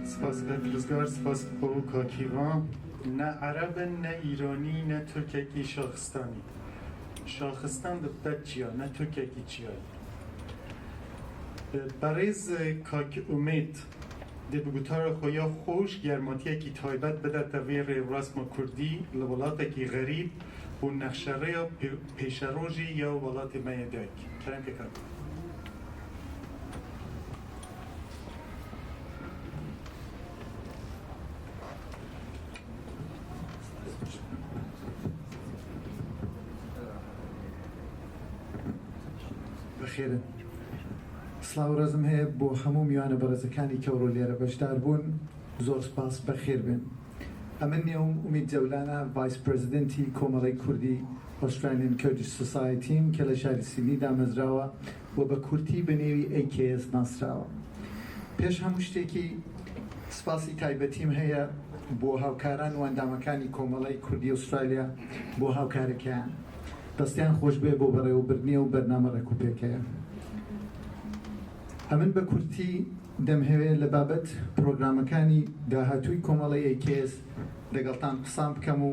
سپاس روزگار سپاس بو کاکیوان نه عرب نه ایرانی نه ترکیکی شاخستانی شاخستان ده چیا نه ترکیکی چیا بریز کاک امید ده بگوتار خویا خوش گرماتیه کی تایبت بده تویر رسم کردی لولاته کی غریب و نقشره یا پیشروجی یا ولات میدک کرم که کرد بەخێرن. سڵاو ڕێزم هەیە بۆ هەموو میوانە بەڕێزەکانی کەوڕۆ لێرە بەشدار بوون، زۆر سپاس بەخێر بن. ئەمە نێوم ئومید جەولانە ڤایس پرەزیدەنتی کۆمەڵی کوردی ئۆسترالیان کردیش سۆسایتیم کە لە شاری سیدنی دامەزراوە و بە کورتی بە نێوی AKS ناسراوە. پێش هەموو شتێکی سپاسی تایبەتیم هەیە بۆ هاوکاران و ئەندامەکانی کۆمەڵی کوردی ئوسترالیا بۆ هاوکارەکەیان. دەستیان خۆش بێ بۆ بەڕێوەبردنیە و بەرنامە ڕێکوپێکەیە. ئەمن بە کورتی دەمهەوێت لە بابەت پرۆگرامەکانی داهاتووی کۆمەڵی AKS لەگەڵتان قسام بکەم و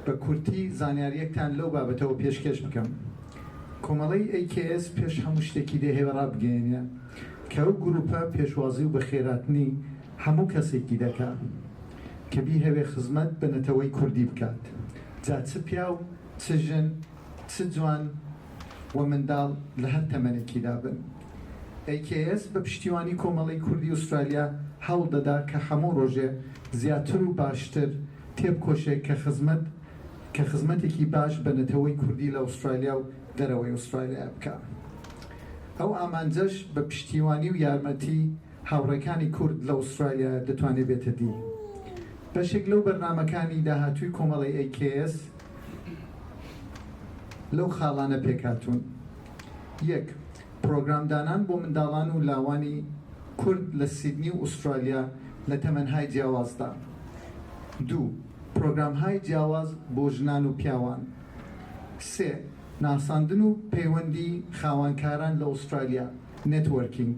بە کورتی زانیاریەکتان لەو بابەتەوە پێشکەش بکەم. کۆمەڵی AKS پێش هەموو شتێکی دەهێوە ڕابگەێنە کە ئەو گروپە پێشوازی و بەخێراتنی هەموو کەسێکی دەکات کە بیهەوێ خزمەت بە نەتەوەی کوردی بکات. جا چ پیا و چ ژن، چ جوان و منداڵ لە هەر تەمەنێکیدا بن. AKS بە پشتیوانی کۆمەڵی کوردی ئوسترالیا هەوڵ دەدا کە هەموو ڕۆژێ زیاتر و باشتر تێبکۆشێت کە خزمەتێکی باش بە نەتەوەی کوردی لە ئوسترالیا و دەرەوەی ئوسترالیا بکات. ئەو ئامانجەش بە پشتیوانی و یارمەتی هاوڕێکانی کورد لە ئوسترالیا دەتوانێت بێتە دی. بەشێک لەو بەرنامەکانی داهاتووی کۆمەڵی AKS لەو خاڵانە پێکاتون. یەک، پرۆگرامدانان بۆ منداڵان و لاوانی کورد لە سیدنی و ئوسترالیا لە تەمەنهای جیاوازدا. دوو، پرۆگرامهای جیاواز بۆ ژنان و پیاوان. سێ، ناساندن و پەیوەندی خاوەنکاران لە ئوسترالیا نێتوەرکینگ.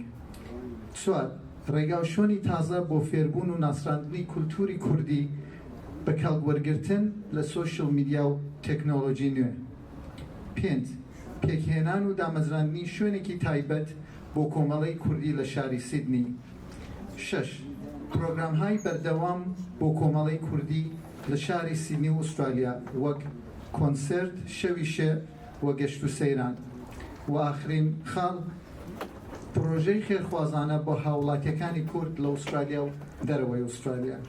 چوار، ڕێگاوشۆنی تازە بۆ فێربوون و ناسراندنی کولتوری کوردی بە کەڵگوەرگرتن لە سۆشیل میدیا و تەکنۆلۆژی نوێ. پێنج، پێکهێنان و دامەزراندنی شوێنێکی تایبەت بۆ کۆمەڵی کوردی لە شاری سیدنی. شەش، پرۆگرامهای بەردەوام بۆ کۆمەڵی کوردی لە شاری سیدنی و ئوسترالیا وەک کۆنسرت، شەوی شێ و گەشت و سەیران. و ئاخرین خاڵ، پرۆژەی خێرخوازانە بۆ هاوڵاتیەکانی کورد لە ئوسترالیا و دەرەوەی ئوسترالیا.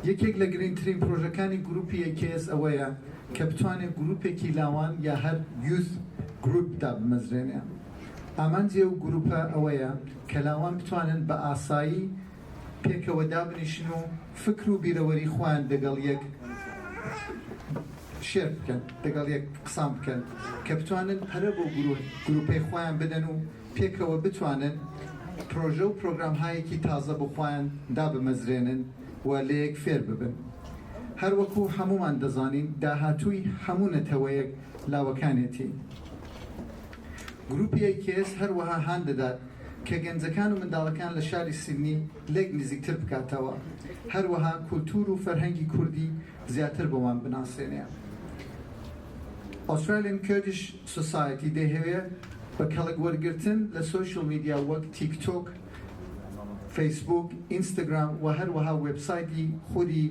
یەکێک لە گرنگترین پرۆژەکانی گروپی AKS ئەوەیە کە بتوانێت گروپێکی لاوان یا هەر یوث گروپدا بمەزرێنێ. ئامانجی ئەو گروپە ئەوەیە کە لاوان بتوانن بە ئاسایی پێکەوە دابنیشن و فکر و بیرەوەری خۆیان دەگەڵ یەک شێر بکەن، دەگەڵ یەک قسام بکەن کە بتوانن پەرە بۆ گروپەی خۆیان بدەن و پێکەوە بتوانن پرۆژە و پرۆگرامهایەکی تازە بۆ خۆیان دابمەزرێنن و لە یەک فێر ببن. هەروەکو هەمومان دەزانین داهاتووی هەموو نەتەوەیەک لاوەکانێتی. گروپی AKS هەروەها هان دەدات کە گەنجەکان و منداڵەکان لە شاری سیدنی لێک نزیکتر بکاتەوە، هەروەها کولتور و فەرهەنگی کوردی زیاتر بۆمان بناسێنێ. ئۆسترالیان کردیش سۆسایتی دەیهەوێت بە کەڵک وەرگرتن لە سۆشیل میدیا وەک تیکتۆک، فەیسبوک، ئینستاگرام و هەروەها وێبسایتی خودی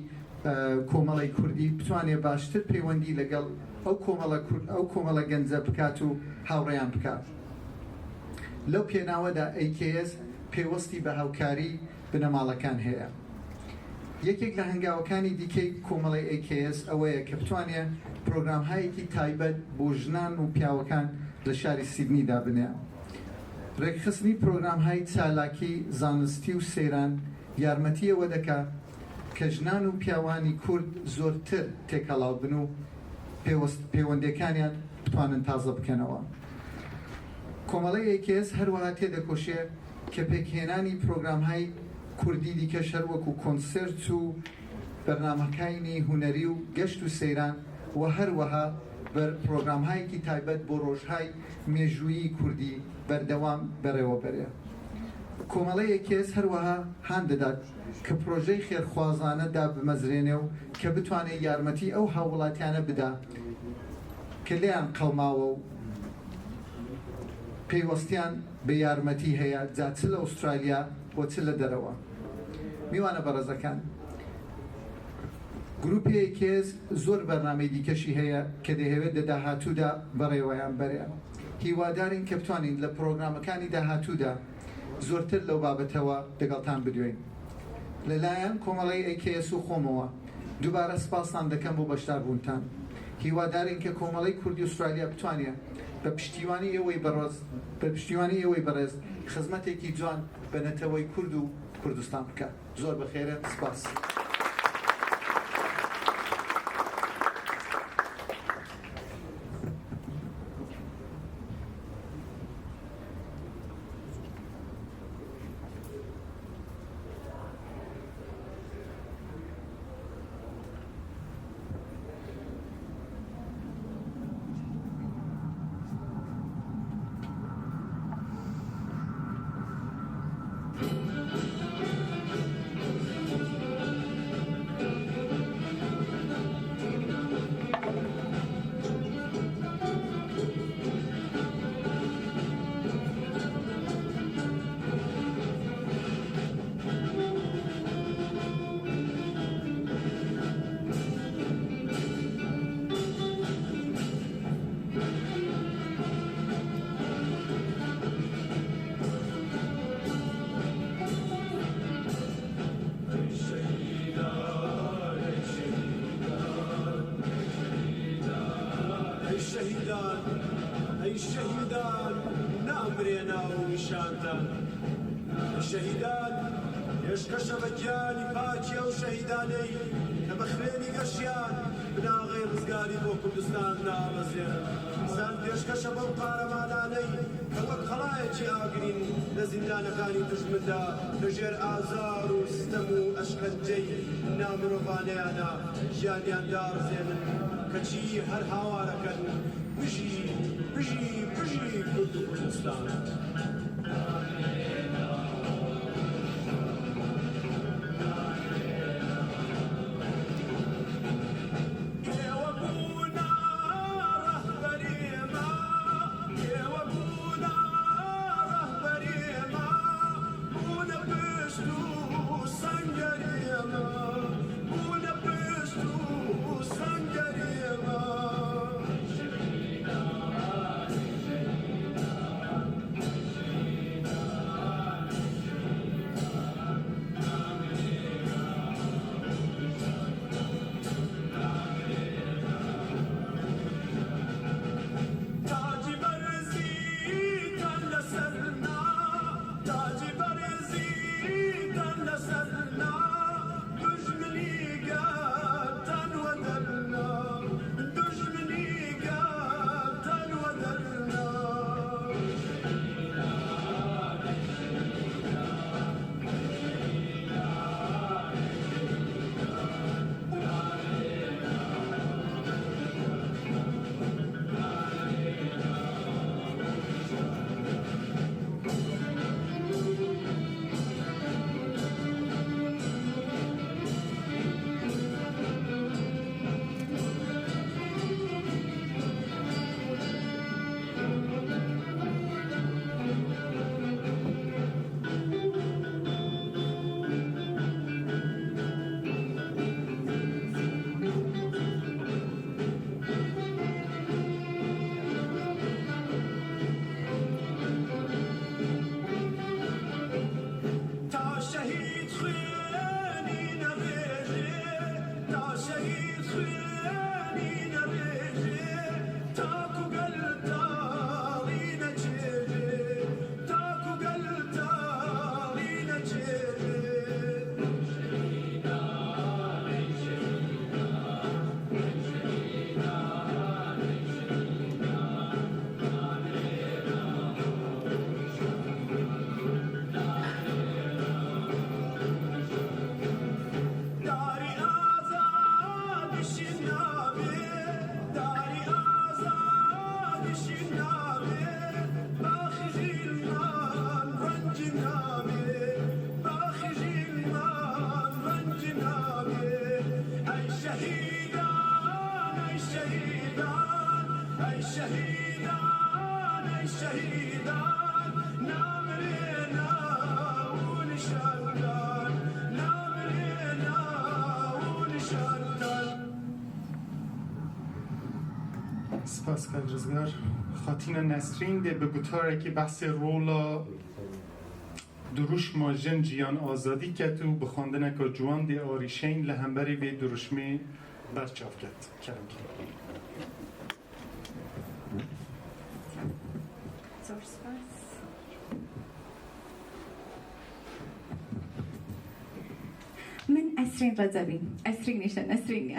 کۆمەڵی کوردی بتوانێت باشتر پەیوەندی لەگەڵ ئەو کۆمەڵە گەنجە بکات و هاوڕێیان بکات. لەو پێناوەدا AKS پێوەستی بە هاوکاری بنەماڵەکان هەیە. یەکێک لە هەنگاوەکانی دیکەی کۆمەڵی AKS ئەوەیە کە بتوانێت پرۆگرامهایەکی تایبەت بۆ ژنان و پیاوەکان لە شاری سیدنیدا بنێ. ڕێکخستنی پرۆگرامهای چالاکی، زانستی و سەیران یارمەتیەوە دەکات کە ژنان و پیاوانی کورد زۆرتر تێکەڵاو بن و پەیوەندیەکانیان بتوانن تازە بکەنەوە. کۆمەڵی AKS هەروەها تێدەکۆشێت کە پێکهێنانی پرۆگرامهای کوردی دیکەش هەروەکو کۆنسرت و بەرنامەکانی هونەری و گەشت و سەیران و هەروەها پرۆگرامهایەکی تایبەت بۆ ڕۆژهای مێژوویی کوردی بەردەوام بەڕێوەبەرێ. کۆمەڵی AKS هەروەها هان دەدات کە پرۆژەی خێرخوازانە دابمەزرێنێ و کە بتوانێت یارمەتی ئەو هاوڵاتیانە بدا کە لێیان قەڵماوە و پەیوەستیان بە یارمەتی هەیە، جا چ لە ئوسترالیا بۆ چ لە دەرەوە. میوانە بەڕێزەکان، گروپی AKS زۆر بەرنامەی دیکەشی هەیە کە دەیەوێت لە داهاتوودا بەڕێوەیان بەرێ. هیوادارین کە بتوانین لە پرۆگرامەکانی داهاتوودا زۆرتر لەو بابەتەوە لەگەڵتان بدوێین. لەلایەن کۆمەڵی AKS و خۆمەوە دووبارە سپاسان دەکەم بۆ بەشداربوونتان هیوادارین کە کۆمەڵی کوردی ئوسترالیا بتوانێت بە پشتیوانی ئێوەی بەڕێز خزمەتێکی جوان بە نەتەوەی کورد و کوردستان بکات زۆر بەخێرە سپاس ای شهیدان نامرێنا و نیشانتان شهیدان هێشکە شەبەکیانی پاکی ئەو شەهیدانەی کە بە خوێنی گەشیان بناغی ڕزگاری بۆ کوردستان دامەزێن سەر پێشکەشە بەو قارەمانانەی کە وەک خەڵایەکی ئاگرین لە زیندانەکانی دژمندا لەژێر ئازار و ستەم و ئەشکەنجەی نامرۆڤانەیانە ژیانیان داڕزێنن کەچی هەر هاوارەکەن بژی کورد و کوردستان سپاس کالرزگار خاتینا نسرین ده به گوتاره که بحث رولا دروش ماجن جیان آزادی کت و بخواندن که جوان دی آریشین لهمبری به دروشمی برچاف کت کرم که من أسرين رجبي أسرين إيش أسرين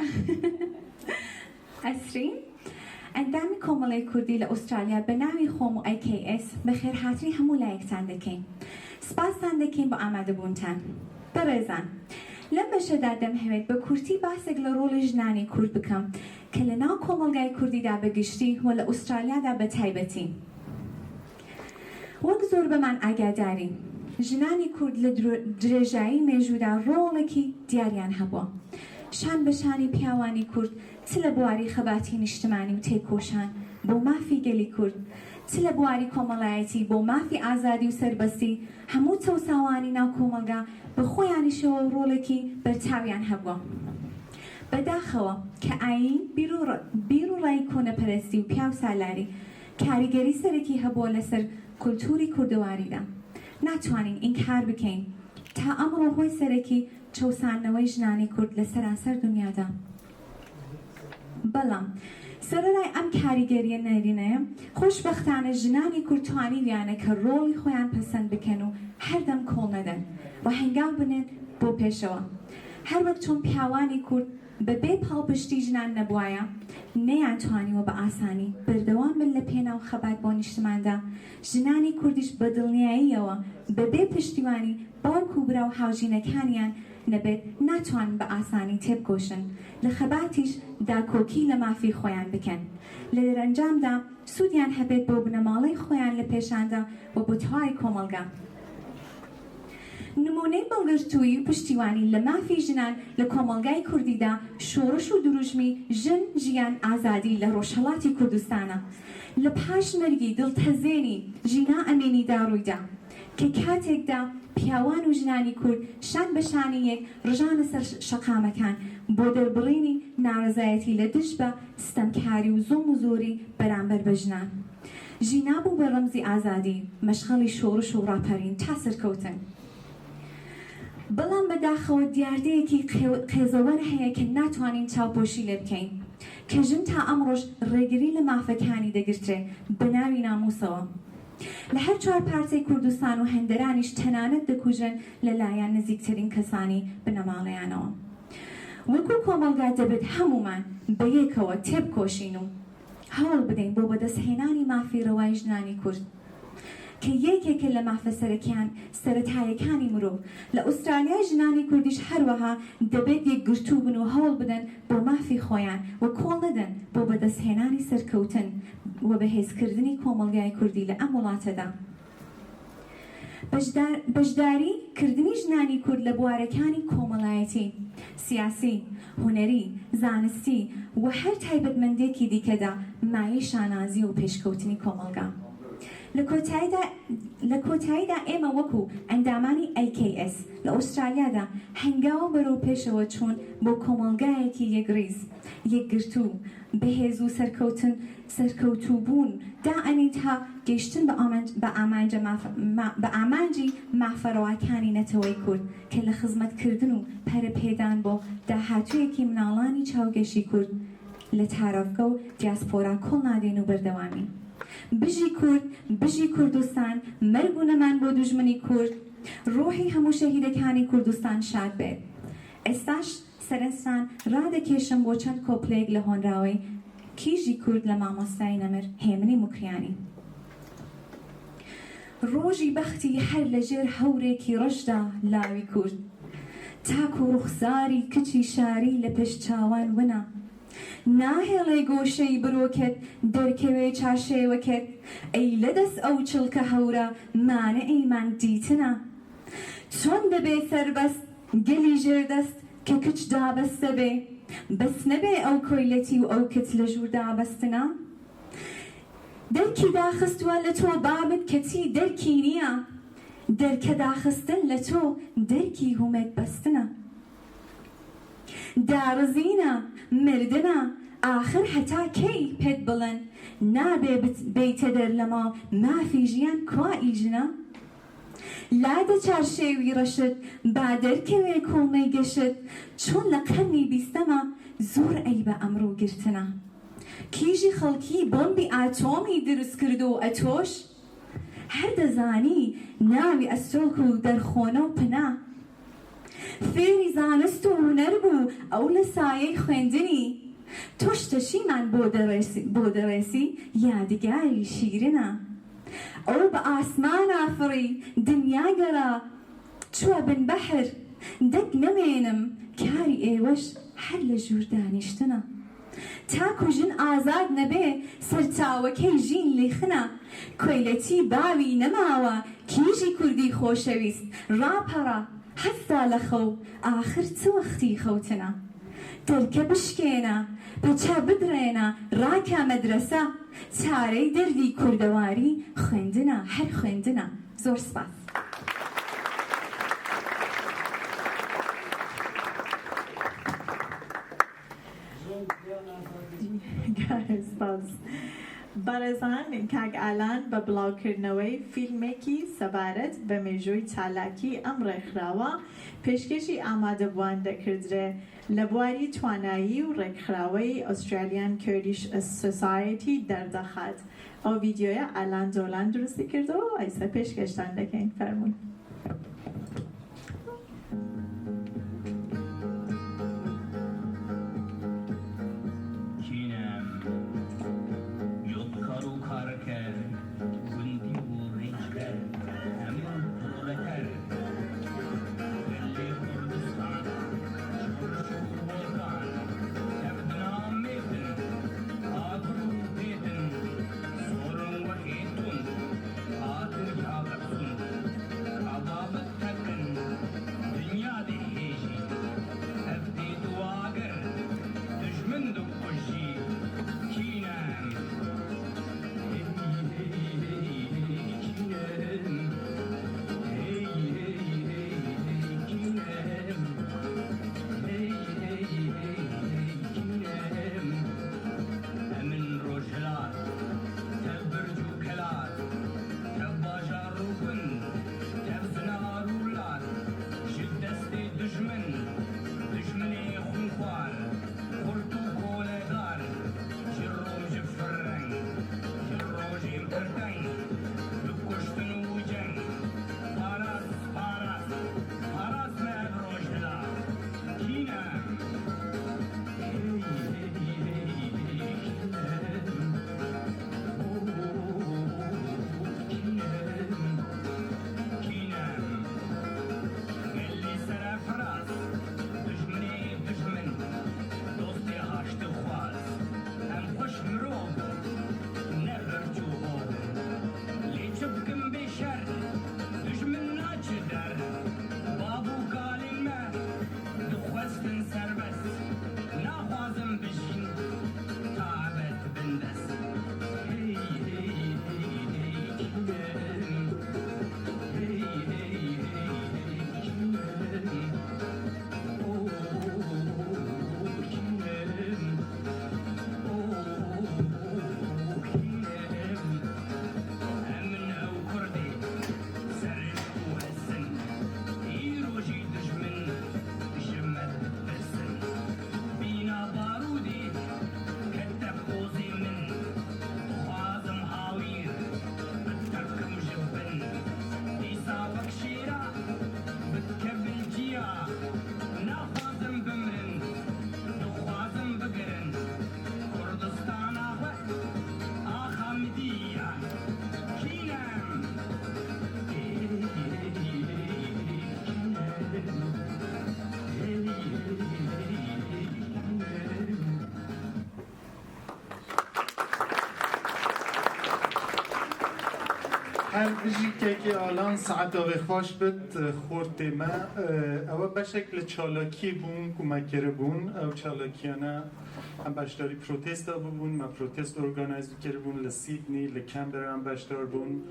أسرين اندامی کۆمەڵی کوردی لە ئوسترالیا بە ناوی خۆم و IKS بەخێر هاتنی هەموو لایەکتان دەکەین. سپاستان دەکەین بۆ ئامادەبوونتان. بەڕێزان، لەم بەشەدا دەمهەوێت بە کورتی باسێک لە ڕۆڵی ژنانی کورد بکەم کە لە ناو کۆمەلگای کوردیدا بەگشتی و لە ئوسترالیادا بە تایبەتی. وەک زۆر بەمان ئاگاداری، ژنانی کورد لە درێژایی مێژوودا ڕۆڵێکی دیاریان هەبووە. شان بەشانی پیاوانی کورد چ لە بواری خەباتی نیشتمانی و تێکۆشان بۆ مافی گەلی کورد، چ لە بواری کۆمەڵایەتی بۆ مافی ئازادی و سەربەستی، هەموو چەوساوانی ناو کۆمەلگا بە خۆیانیشەوە ڕۆڵێکی بەرچاویان هەبووە. بەداخەوە کە ئاین بیر و ڕای کۆنەپەرستی و پیاو سالاری کاریگەری سەرەکی هەبووە لەسەر کولتوری کوردەواریدا. ناتوانین ئینکار بکەین تا ئەمڕۆ هۆی سەرەکی چەوسانەوەی ژنانی کورد لە سەرانسەر دنیادا. بەڵام سەرەڕای ئەم کاریگەریە نەرینەیە خۆشبەختانە ژنانی کورد توانیویانە کە ڕۆڵی خۆیان پەسەند بکەن و هەردەم کۆڵ نەدەن و هەنگاو بنێن بۆ پێشەوە. هەروەک چۆن پیاوانی کورد بەبێ پاڵپشتی ژنان نەبوایە نەیانتوانیوە بە ئاسانی بەردەوام بن لە پێناو خەبات بۆ نیشتماندا، ژنانی کوردیش بە دڵنیاییەوە بەبێ پشتیوانی باوک و برا و هاوژینەکانیان نەبێت ناتوانن بە ئاسانی تێبکۆشن، لە خەباتیش داکۆکی لە مافی خۆیان بکەن، لە دەرەنجامدا سوودیان هەبێت بۆ بنەماڵەی خۆیان لە پێشاندا و بۆ تەواوی کۆمەلگا. نمونەی بەڵگەشتووی و پشتیوانی لە مافی ژنان لە کۆمەلگای کوردیدا شۆڕش و دروژمی ژن ژیان ئازادی لە ڕۆژهەڵاتی کوردستانە لە پاش مەرگی دڵتەزێنی ژینا ئەمینیدا ڕوویدا کە کاتێکدا پیاوان و ژنانی کورد شان بە شانی یەک ڕژانە سەر شەقامەکان بۆ دەربڕینی ناڕزایەتی لە دژ بە ستەمکاری و زۆم و زۆری بەرامبەر بە ژنان. ژینا بوو بە ڕەمزی ئازادی، مەشغەڵی شۆڕش و ڕاپەرین تا سەرکەوتن. بەڵام بەداخەوە دیاردەیەکی قێزەوەر هەیە کە ناتوانین چاوپۆشی لێ بکەین کە ژن تا ئەمڕۆژ ڕێگری لە مافەکانی دەگرترێ بە ناوی ناموسەوە. لە هەر چوار پارچەی کوردستان و هەندەرانیش تەنانەت دەکوژن لەلایەن نزیکترین کەسانی بنەماڵەیانەوە. وەکو کۆمەلگا دەبێت هەمومان بەیەکەوە تێبکۆشین و هەوڵ بدەین بۆ بەدەستهێنانی مافی ڕەوای ژنانی کورد کە یەکێکە لە مافە سەرەتایەکانی مرۆڤ. لە ئوسترالیای ژنانی کوردیش هەروەها دەبێت یەکگرتوو بن و هەوڵ بدەن بۆ مافی خۆیان و کۆڵ نەدەن بۆ بەدەستهێنانی سەرکەوتن و بەهێزکردنی کۆمەلگای کوردی لە ئەم وڵاتەدا. بەشداری کردنی ژنانی کورد لە بوارەکانی کۆمەڵایەتی، سیاسی، هونەری، زانستی و هەر تایبەتمەندێکی دیکەدا مایەی شانازی و پێشکەوتنی کۆمەلگا. لە کۆتاییدا ئێمە وەکو ئەندامانی IKS لە ئوسترالیادا هەنگاوە بەرەو پێشەوە چوون بۆ کۆمەلگایەکی یەکڕیز، یەکگرتوو، بەهێز و سەرکەوتووبوون دائەنین تا گەیشتن بە ئامانجی مافەڕەوەکانی نەتەوەی کورد کە لە خزمەتکردن و پەرەپێدان بۆ داهاتوویەکی مناڵانی چاوگەشی کورد لە تارەفگە و دیاسپۆرا کۆڵ نادێن و بەردەوامی. بژی کورد، بژی کوردستان، مەرگ و نەمان بۆ دوژمنی کورد، ڕۆحی هەموو شەهیدەکانی کوردستان شاد بێت. ئێستاش سەرنجان ڕادەکێشم بۆ چەند کۆپلەیەک لە هۆنراوەی کیژی کورد لە مامۆستای نەمر هێمنی موکریانی. ڕۆژی بەختی هەر لەژێر هەورێکی ڕەشدا لاوی کورد، تاک و ڕوخساری کچی شاری لە پێش چاوان ونا، ناهێڵێ گۆشەی برۆکت دەرکەوێ چاشێوەکت، ئەی لەدەست ئەو چڵکە هەورە مانە ئەیمان دیتنە، چۆن دەبێ سەربەست گەلی ژێردەست کە کچ دابەستە بێ، بەس نەبێ ئەو کۆیلەتی و ئەو کت لە ژوور دابەستنە. دەرکی داخستووە لە تۆ بابت کەچی دەرکی نییە، دەرکە داخستن لە تۆ دەرکی هومێک بەستنە. دارزینە، مردنە، ئاخر هەتا کەی پێت بڵێن نابێ بیتە دەر لە ماڵ مافی ژیان کوا ئیژنە. لادە چارشێوی ڕەشت بادەرکەوێ کۆڵمەی گەشت چۆن لە قەرنی بیستەمە زۆر ئەی بە ئەمڕۆ گرتنە کیژی خەڵکی بۆمبی ئاتۆمی دروست کردو و ئەتۆش هەر دەزانی ناوی ئەستۆڵک و دەرخۆنە و پنا فێری زانست و هونەر بوو ئەو لە سایەی خوێندنی تۆش تەشیمان بۆ دەڕێسی یادگاری شیرنە ئەو بە ئاسمان ئافڕی دنیا گەڕا چووە بن بەحر دەک نەمێنم کاری ئێوەش هەر لە ژوور دانیشتنە تاکو ژن ئازاد نەبێ سەرچاوەکەی ژین لێخنە کۆیلەتی باوی نەماوە کیژی کوردی خۆشەویست ڕاپەڕە هەستا لە خەو ئاخر چ وەختی خەوتنە دەرکە بشکێنە پەچە بدرێنە ڕاکە مەدرسە چارەی دەردی کوردەواری خوێندنە هەر خوێندنە زۆر سپاس سپاس بەڕێزان کاک ئالان بە بڵاوکردنەوەی فیلمێکی سەبارەت بە مێژووی چالاکی ئەم ڕێکخراوە پێشکەشی ئامادەبووان دەکردرێ لە بواری توانایی و ڕێکخراوەی ئوسترالیان کوردیش سۆسایەتی دەردەخات ئەو ڤیدیۆیە ئالان جۆلان دروستی کردەوە و ئەیسا پێشکەشتان دەکەین فەرموون هر بجی که آلان ساعت و خوش بد خورد ما او بشکل چالاکی بون کمکره بون او چالاکیانه هم باشداری پروتست بون ما پروتست ارگانایز کرده بون لسیدنی لکمبر هم باشدار بون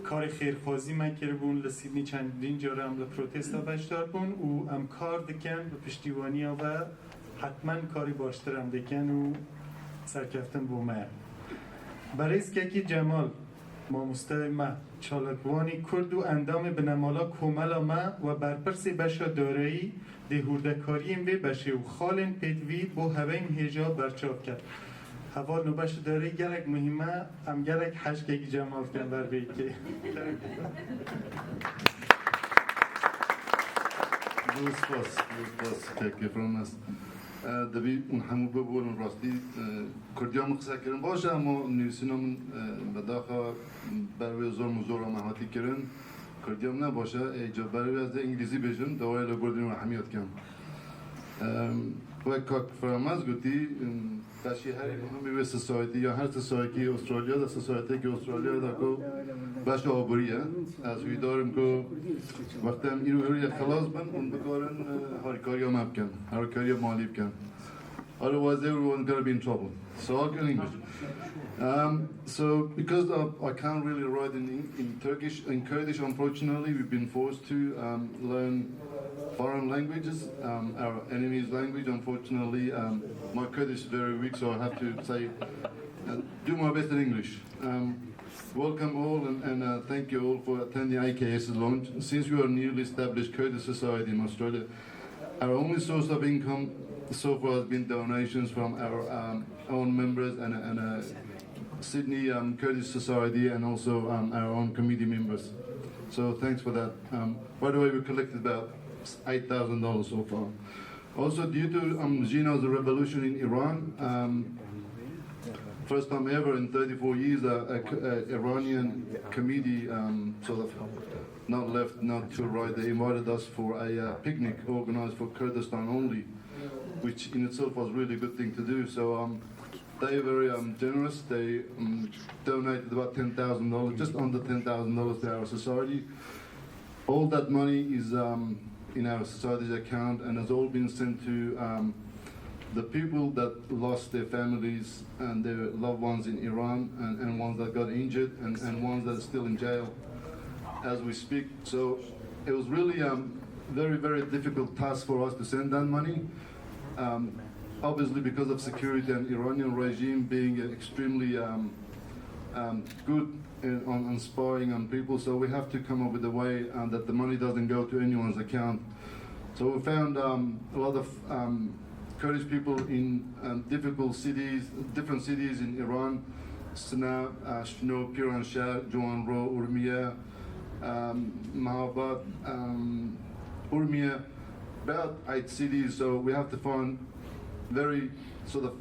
کار خیرخوازی ما کرده بون لسیدنی چندین جاره هم لپروتست باشدار بون و هم کار دکن و پشتیوانی و حتما کاری باشتر هم دکن و سرکفتن بومه برای که جمال مامۆستای ما چالاکوانی کرد و ئەندامی بنەماڵا کۆمەڵە ما و بەرپرسی بەشە دۆرەیی دێهوردەکاریین وێ بەشێ و خاڵێن پێدوی بۆ هەوەین هێژا بەرچاو کرد هەواڵ و بەشە دۆرەی گەلێک مهمە ئەم گەلێک حەشکێکی جەمال بکەن بەربێیکێ سپاس که فرانس دەبی اون هەموو ببوون ڕاستی کوردیا من قسەکردن باشە ئەمە نووسینە من بەداخە بەروێ زۆر و زۆر ئەماهاتیکردن کوردیام نەباشە ئەیجا بەروێ ئەزدە ئینگلیزی بێژن دەوای لە بردن و هەمیەتکەم وەک کاک فرامەز گوتی بەشی هەری مهمی وێ سۆسایتی یا هەر سۆسایتی ئوسترالیا دا سۆسایتێکی ئوسترالیا دا کۆ بەش ئابووریە ئەز ویدارم کۆ وەختەم ئیروهێریە خلاص بن اون بکارن هەرکاریە ما بکەن هەرکاریە مالی بکەن otherwise everyone's going to be in trouble so I'll go in English so because I can't really write in Turkish and Kurdish unfortunately we've been forced to learn foreign languages our enemy's language unfortunately my Kurdish is very weak so I have to say do my best in English welcome all and thank you all for attending AKS's launch since we are a newly established Kurdish society in Australia our only source of income so far has been donations from our own members and Sydney Kurdish Society and also our own committee members. So thanks for that. By the way, we collected about $8,000 so far. Also, due to Zhina's revolution in Iran, first time ever in 34 years, a Iranian committee sort of not left, not to right. They invited us for a picnic organized for Kurdistan only, which in itself was really a good thing to do. So they were very generous. They donated about $10,000, just under $10,000 to our society. All that money is in our society's account and has all been sent to the people that lost their families and their loved ones in Iran and ones that got injured and ones that are still in jail as we speak. So it was really very, very difficult task for us to send that money. Obviously because of security and Iranian regime being extremely good on spying on people, so we have to come up with a way that the money doesn't go to anyone's account. So we found a lot of Kurdish people in different cities in Iran, Sina, Shno, Piranshah, Joanro, Urmia, Mahabad, Urmia, about 8 cities, so we have to find very sort of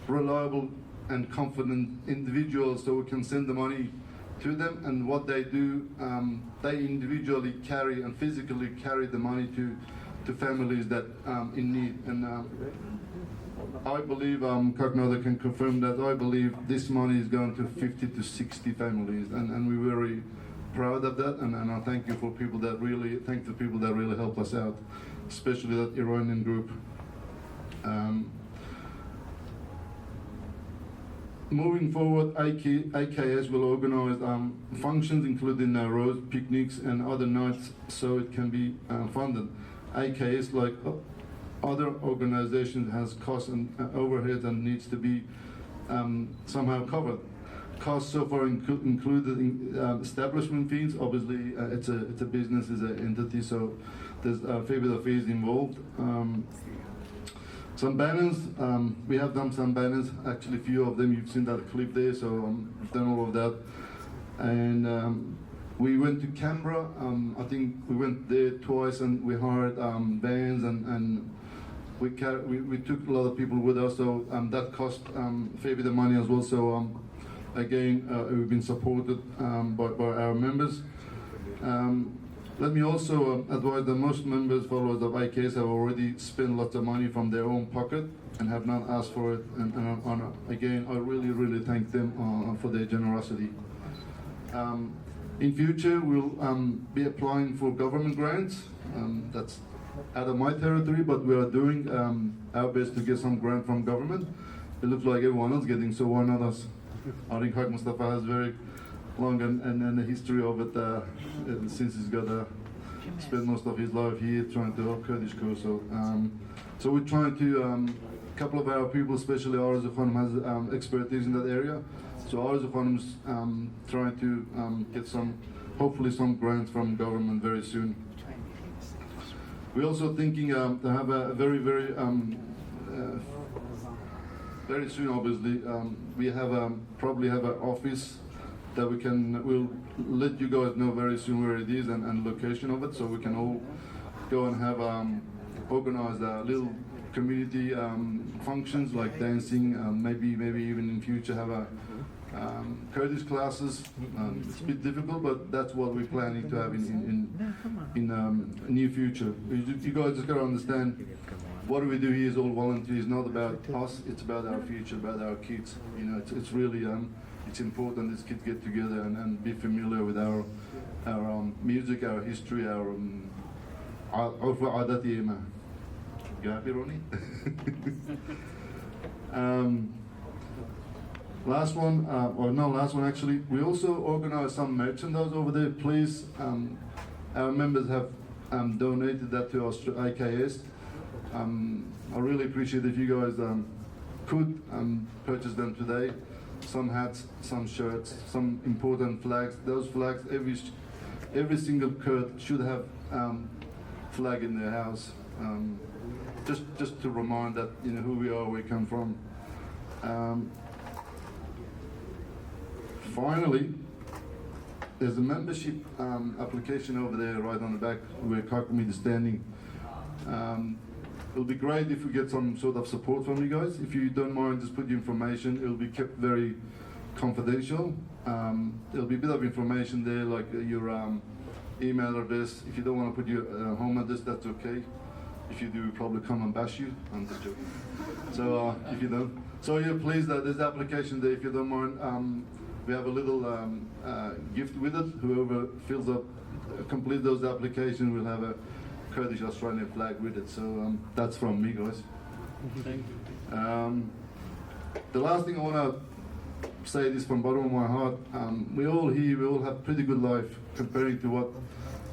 reliable and confident individuals so we can send the money to them and what they do, they individually carry and physically carry the money to families that in need. And I believe, Cognother can confirm that I believe this money is going to 50 to 60 families and we're very proud of that and I thank you for people that really, thank the people that really help us out, especially that Iranian group. Moving forward, AKS will organize functions including roads, picnics and other nights so it can be funded. AKS, like other organizations, has costs and overheads and needs to be somehow covered. Costs so far included establishment fees. Obviously, it's a business, it's an entity, so there's a fair bit of fees involved. Some banners, we have done some banners, actually a few of them, you've seen that clip there, so I've done all of that. And we went to Canberra, I think we went there twice and we hired vans and we took a lot of people with us, so that cost a fair bit of money as well. So again, we've been supported by our members. Let me also advise that most members, followers of AKS have already spent lots of money from their own pocket and have not asked for it. And again, I really, really thank them for their generosity. In future, we'll be applying for government grants. That's out of my territory, but we are doing our best to get some grant from government. It looks like everyone else getting, so why not us? I think Haq Mustafa has very long and a history of it since he's got spent most of his life here trying to help Kurdish cause. So we're trying to couple of our people, especially Arzu Khanum, has expertise in that area. So Arzu Khanum's trying to get hopefully some grants from government very soon. We're also thinking to have a very soon, obviously, we have probably have an office that we'll let you guys know very soon where it is and location of it, so we can all go and have organize little community functions like dancing, maybe even in future have a Kurdish classes. It's a bit difficult, but that's what we're planning to have in near future. You guys just got to understand, what we do here is all voluntary. It's not about us. It's about our future, about our kids. You know, it's really it's important these kids get together and be familiar with our music, our history, our عاداتنا. You happy, Ronnie? Last one actually. We also organize some merchandise over there. Please, our members have donated that to IKS. I really appreciate if you guys could purchase them today. Some hats, some shirts, some important flags. Those flags, every single Kurd should have flag in their house. Just to remind that who we are, where we come from. Finally, there's a membership application over there right on the back where Kakumid is standing. It'll be great if we get some sort of support from you guys. If you don't mind, just put your information. It'll be kept very confidential. There'll be a bit of information there, like your email address. If you don't want to put your home address, that's okay. If you do, we'll probably come and bash you. I'm just joking. So if you don't. So yeah, please, there's the application there. If you don't mind, we have a little gift with it. Whoever fills up, complete those applications, will have a Kurdish Australian flag with it. So that's from me, guys. Thank you. The last thing I want to say this from bottom of my heart. We all have pretty good life comparing to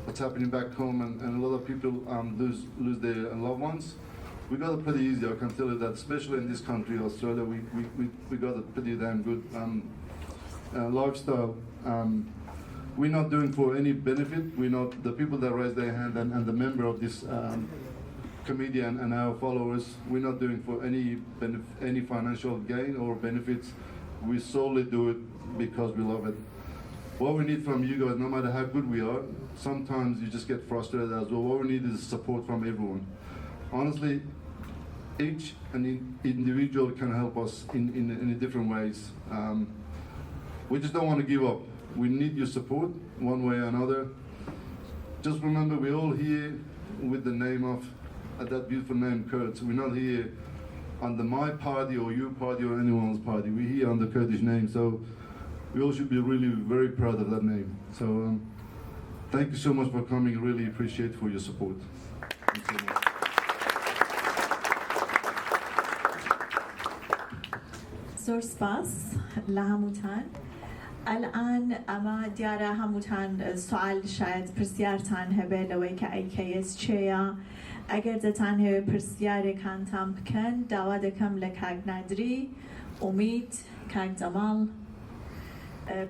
what's happening back home, and a lot of people lose their loved ones. We got it pretty easy, I can tell you that, especially in this country, Australia. We got a pretty damn good lifestyle. We're not doing for any benefit. We're not the people that raise their hand and the member of this committee and our followers. We're not doing for any financial gain or benefits. We solely do it because we love it. What we need from you guys, no matter how good we are, sometimes you just get frustrated as well. What we need is support from everyone. Honestly, each individual can help us in different ways. We just don't want to give up. We need your support one way or another. Just remember, we're all here with the name of that beautiful name, Kurds. We're not here under my party or your party or anyone's party. We're here under Kurdish name, so we all should be really very proud of that name. So thank you so much for coming. Really appreciate for your support. Thanks so much. زۆر سپاس لە هەمووتان. الان ئەمە دیارە هەمووتان سوال شاید پرسیارتان هەبێت لەوەی کە IKS چێیە. ئەگەر دەتان هەوێ پرسیارێکانتان بکەن، داوا دەکەم لە کاک نادری، ئومید، کاک جەماڵ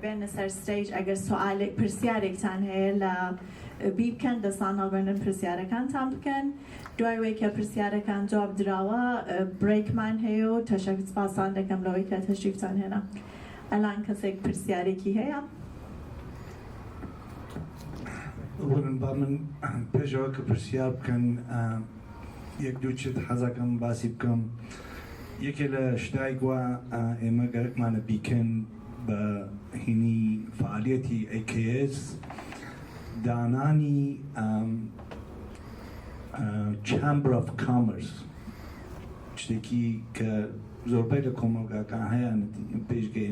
بێنە سەر ستەیج. ئەگەر پرسیارێکتان هەیە لە بیبکەن، دەستان هەڵبێنن پرسیارەکانتان بکەن. دوای وەی کە پرسیارەکان جواب دراوە، برێکمان هەیە و سپاسان دەکەم لەوەی کە تەشریفتان هێنا. الان کەسێک پرسیارێکی هەیە؟ وەرن با من پێشەوە کە پرسیار بکەن یەک دوو چێت حەزەکەم باسی بکەم. یەکێ لە شتای وە ئێمە گەرەکمانە بیکەن بە هینی فعالیەتی IKS دانانی Chamber of Commerce، شتێکی کە زۆربەی لە کۆمەلگاکان هەیە پێشگە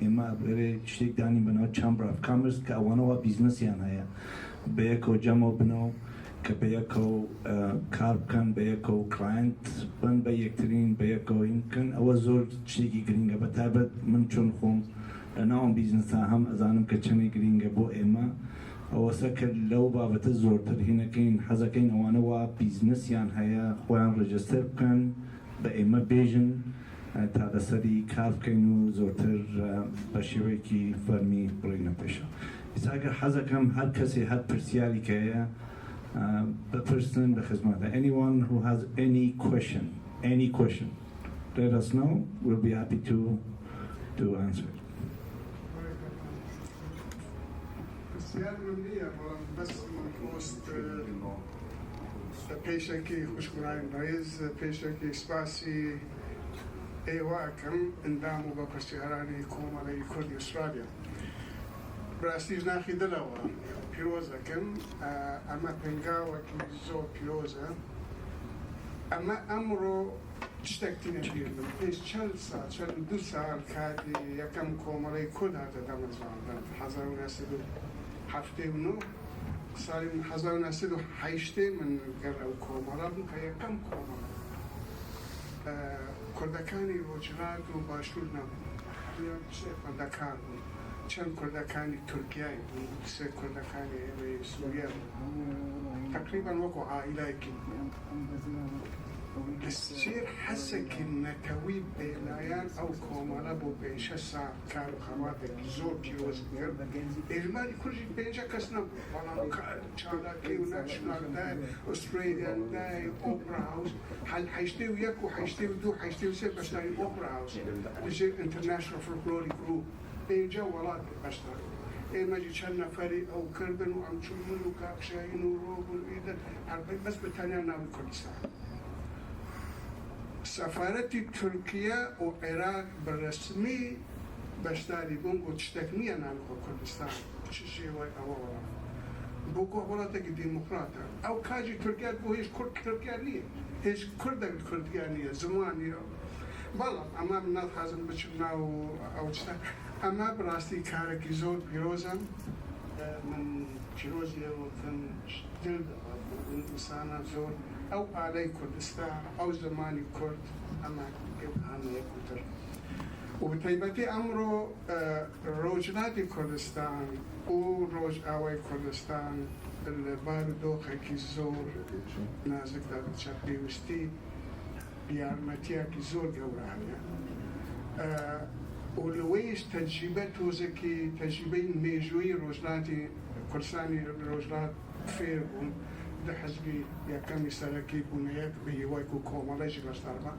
ئێمە بەرێ شتێک دانی بنەوە Chamber of Commerce کە ئەوانەوە بیزنسیان هەیە، بەیەکەوە جەمع بنەوە کە بەیەکەوە کار بکەن، بەیەکەوە کلاینت بن بە یەکترین، بەیەکەوە هین بکەن. ئەوە زۆر شتێکی گرینگە، بەتایبەت من چۆن خۆم لە ناوم بیزنسا هەم ئەزانم کە چەندی گرینگە بۆ ئێمە. ئەوەسە کە لەو بابەتە زۆرتر هینەکەین، حەزەکەین ئەوانەوە بیزنسیان هەیە، خۆیان ڕێجستەر بکەن، بە ئێمە بێژن تا لەسەری کار بکەین و زۆرتر بە شێوەیەکی فەرمی بڕێنە پێشە. ئێستاگە حەزەکەم هەر کەسێ هەر پرسیاری کە هەیە بپرسن بە خزمەتە. Anyone who has any question, let us know. We'll be happy to answer. بسیار ممنونە بەس پۆست پێشێکی خوشکڕای ڕێز پێشێکی سپاسی ئێواکەم ئەندام و بە پرسیارانی کۆمەڵی کوردی ئوسترالیا. ڕاستیش ناخی دڵەوە پیرۆزەکەم ئەمە پێنگاوەکی زۆر پیرۆزە. ئەمە ئەمڕۆ شتێکی نەبیردم پێش چەند ساڵ چەند 2 ساڵ کاتی یەکەم کۆمەڵی کورد هاتە دەمەزراندن 1979 ساڵی 1980 من گەر ئەو کۆمەڵە بوو کە یەکەم کۆمەڵە کوردەکانی ڕۆژهەڵات و باشوور نەبوون کوردەکان بوون چەند کوردەکانی تورکیای بوون 3 کوردەکانی ئێمەی سووریا تقریبا وەکو عائیلایەکی بسیار حەسێکی نەتەوی بێلایەن ئەو کۆمەڵە بۆ 5 ساڵ کار و خەواتێکی زۆر پیرۆز کرد. ئێژمانی کوردی 5 کەس نەبوو بەڵام چالاکی و ناشناڵدای ئوسترێلیاندای ئۆپرا هاوس 81 و 82 83 بەشداری ئۆپرا هاوس لەژێر ئینتەرناشنەل فۆلکلۆری گروپ اینجا وڵات بەشدار ئێمەجی چەند نەفەری ئەو کردن و ئەم چوون و کاکشاین و ڕۆبن و ئیدن هەربەی بەس بەتەنیا ناوی کوردستان. سەفارەتی تورکیا و عێراق بەڕەسمی بەشداری بوون بۆ شتێک نییە ناوی کوردستان چ شێوەی ئەوە وەڵام بۆ وڵاتێکی دیموکراتە. ئەو کاجی تورکیا بۆ هیچ کورد تورکیا نییە هیچ کوردێک کوردیا نییە زمانی بەڵام ئەمە من ناتخوازم بچم ناو ئەو شتە. ئەمە بەڕاستی کارێکی زۆر پیرۆزە. من پیرۆزیەوەکەم دڵ ئینسانە زۆر ئەو ئالەی کوردستان ئەو زمانی کورد ئەمە ئێوهانەیە کوتر و بەتایبەتی ئەمڕۆ ڕۆژهەڵاتی کوردستان و ڕۆژ ئاوای کوردستان لە بارودۆخێکی زۆر نازکدا بچە پێویستی یارمەتیەکی زۆر گەورە هەیە و لەوەیش تەجریبە تۆزێکی تەجریبەی مێژووی ڕۆژهەڵاتی کوردستانی ڕۆژهەڵات فێر بوون لە حەزبی یەکەمی سەرەکی بوونەیەک بە هیوای و کۆمەڵێکی بەشداربە.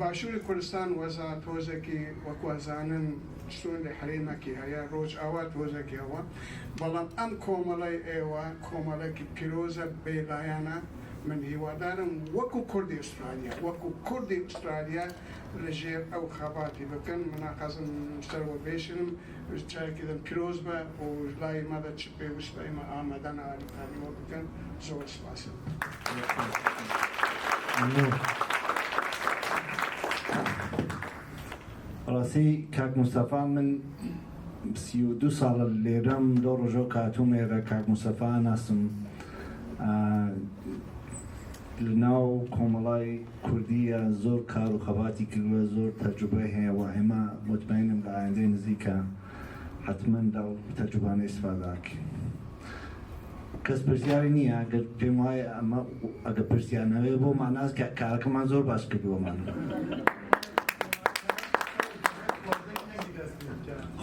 باشووری کوردستان وەزا تۆزێکی وەکو ئەزانن چۆن لە حرێمەکی هەیە ڕۆژ ئاوا تۆزێکی هەوە بەڵام ئەم کۆمەڵەی ئێوە کۆمەڵێکی پیرۆزە بێلایەنە. من هیوادارم وەکو کوردی ئوسترالیا وەکو کوردی ئوسترالیا لەژێر ئەو خەباتی بکەن. مناقەزم سەرەوە بێشنم چارێکی دەم پیرۆز بە و لای مەدە چ پێویست بە ئێمە ئامادەن ئالیکاریەوە بکەن. زۆر سپاس. ڕاستی کاک موستەفا من 32 ساڵە لێرەم لۆ ڕۆژۆ کاتومێرە کاک موستەفا ناستم لەناو کۆمەڵای کوردیە زۆر کار و خەباتی کردووە زۆر تەجروبەی هەیە و ئێمە مطمئنم لە ئایندەی نزیکە حتما لەو تەجروبانەی ئیستفادەکەین. کەس پرسیاری نییە ئەگەر پێم وایە ئەمە ئەگە پرسیانەوەی بۆ ماناز کارەکەمان زۆر باش کردووەمان.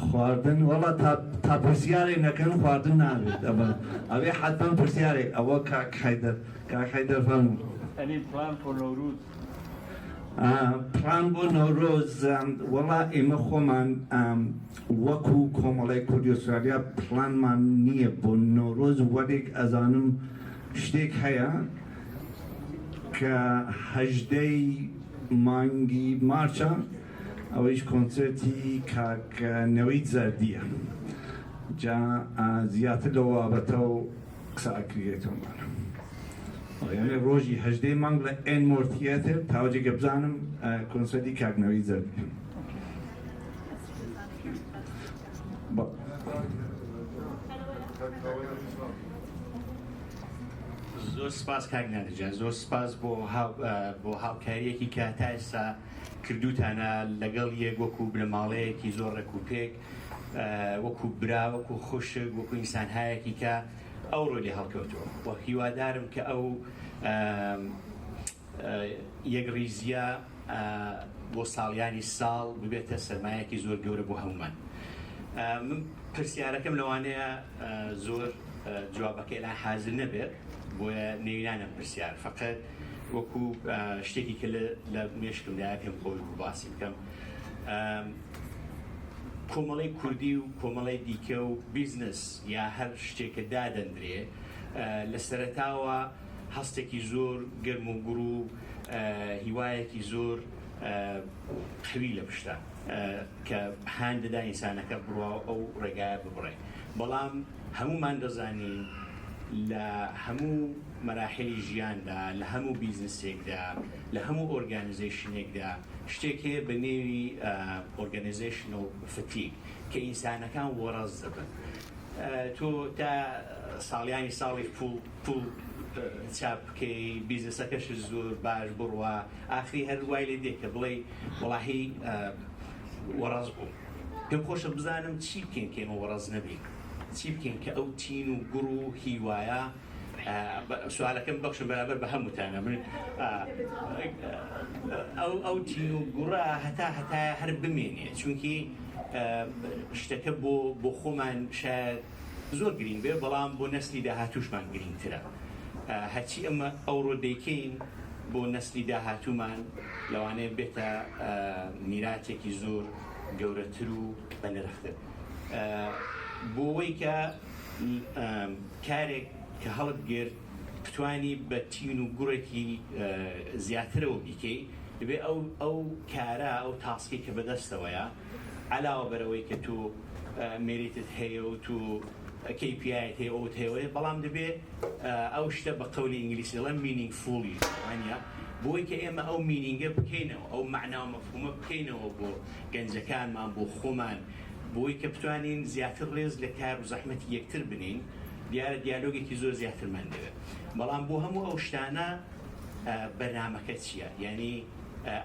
خواردن وەڵا تا پرسیارێک نەکەن خواردن ناوێت ئەوێ حتما پرسیارێک ئەوە کاک حەیدەر فەرموو. پلان بۆ نەورۆز پلان بۆ نەورۆز وەڵا ئێمە خۆمان وەکو کۆمەڵای کوردی ئوسترالیا پلانمان نییە بۆ نەورۆز وەرێک ئەزانم شتێک هەیە کە 18 مانگی مارچە ئەوەیش کۆنسرتی کاکەنەوەی زەردیە جا زیاتر لەوە بابەتە و قسە ئەکرێتەوەمان یعنی ڕۆژی 18 مانگ لە ئێنمۆر تیاتر تاوەجێگە بزانم کۆنسرتی کاکنەوەی زەردی. زۆر سپاس کاک نادرجان زۆر سپاس بۆ هاوکاریەکی کە تا ئێستا کردوتانە لەگەڵ یەک وەکو بنەماڵەیەکی زۆر ڕێکوپێک وەکو برا وەکو خوشک وەکو ئینسانهایەکی کە ئەو ڕۆلی هەڵکەوتووە و هیوادارم کە ئەو یەکڕیزیە بۆ ساڵیانی ساڵ ببێتە سەرمایەکی زۆر گەورە بۆ هەمومان. من پرسیارەکەم لەوانەیە زۆر جوابەکەی لای حازر نەبێت بۆیە نێوینانە پرسیار فقط وەکو شتێکی کە لە مێشکمدایە پێم خۆش بوو باسی بکەم. کۆمەڵی کوردی و کۆمەڵی دیکە و بیزنس یا هەر شتێکە دادەندرێ لە سەرەتاوە هەستێکی زۆر گەرم و گوڕ و هیوایەکی زۆر قوی لە پشتە کە هان دەدا ئینسانەکە بڕوا ئەو ڕێگایە ببڕێ. بەڵام هەمومان دەزانین لە هەموو مەراحلی ژیاندا لە هەموو بیزنسێکدا لە هەموو ئۆرگانیزیشنێکدا شتێک هەیە بە نێوی ئۆرگانیزیشنەل فتیگ کە ئینسانەکان وەڕەز دەبن. تۆ تا ساڵیانی ساڵی پوڵ چاپ بکەی بیزنسەکەش زۆر باش بڕوە ئاخری هەر وای لێ دێ کە بڵێ وەڵاهی وەڕەز بوو. پێم خۆشە بزانم چی بکەین کە ئێمە وەڕەز نەبین، چی بکەین کە ئەو تین و گوڕ و هیوایە سوالەکەم بەخشم بەرابەر بە هەمووتانە من ئەو تین و گوڕە هەتا هەر بمێنێ چونکی شتەکە بۆ خۆمان شاید زۆر گرنگ بێ بەڵام بۆ نەسلی داهاتووشمان گرنگترە. هەچی ئەمە ئەوڕۆ دەیکەین بۆ نەسلی داهاتوومان لەوانەیە بێتە میراتێکی زۆر گەورەتر و بەنرختر. بۆ ئەوەی کە کارێک کە هەڵت گرت بتوانی بە تین و گوڕێکی زیاترەوە بیکەی دەبێت ئەو کارە ئەو تاسکی کە بەدەستەوەیە علاوە بەرەوەی کە تۆ مێریتت هەیە و تو KPI هەیە ئەوت هەیە بەڵام دەبێت ئەو شتە بە قەولی ئینگلیسی دەڵێن مینینگفولی وانە بۆی کە ئێمە ئەو مینینگە بکەینەوە ئەو مەعنا و مەفهومە بکەینەوە بۆ گەنجەکانمان بۆ خۆمان بۆی کە بتوانین زیاتر ڕێز لە کار و زەحمەتی یەکتر بنین دیارە دیالۆگێکی زۆر زیاترمان دەوێت. بەڵام بۆ هەموو ئەو شتانە بەرنامەکە چییە؟ یعنی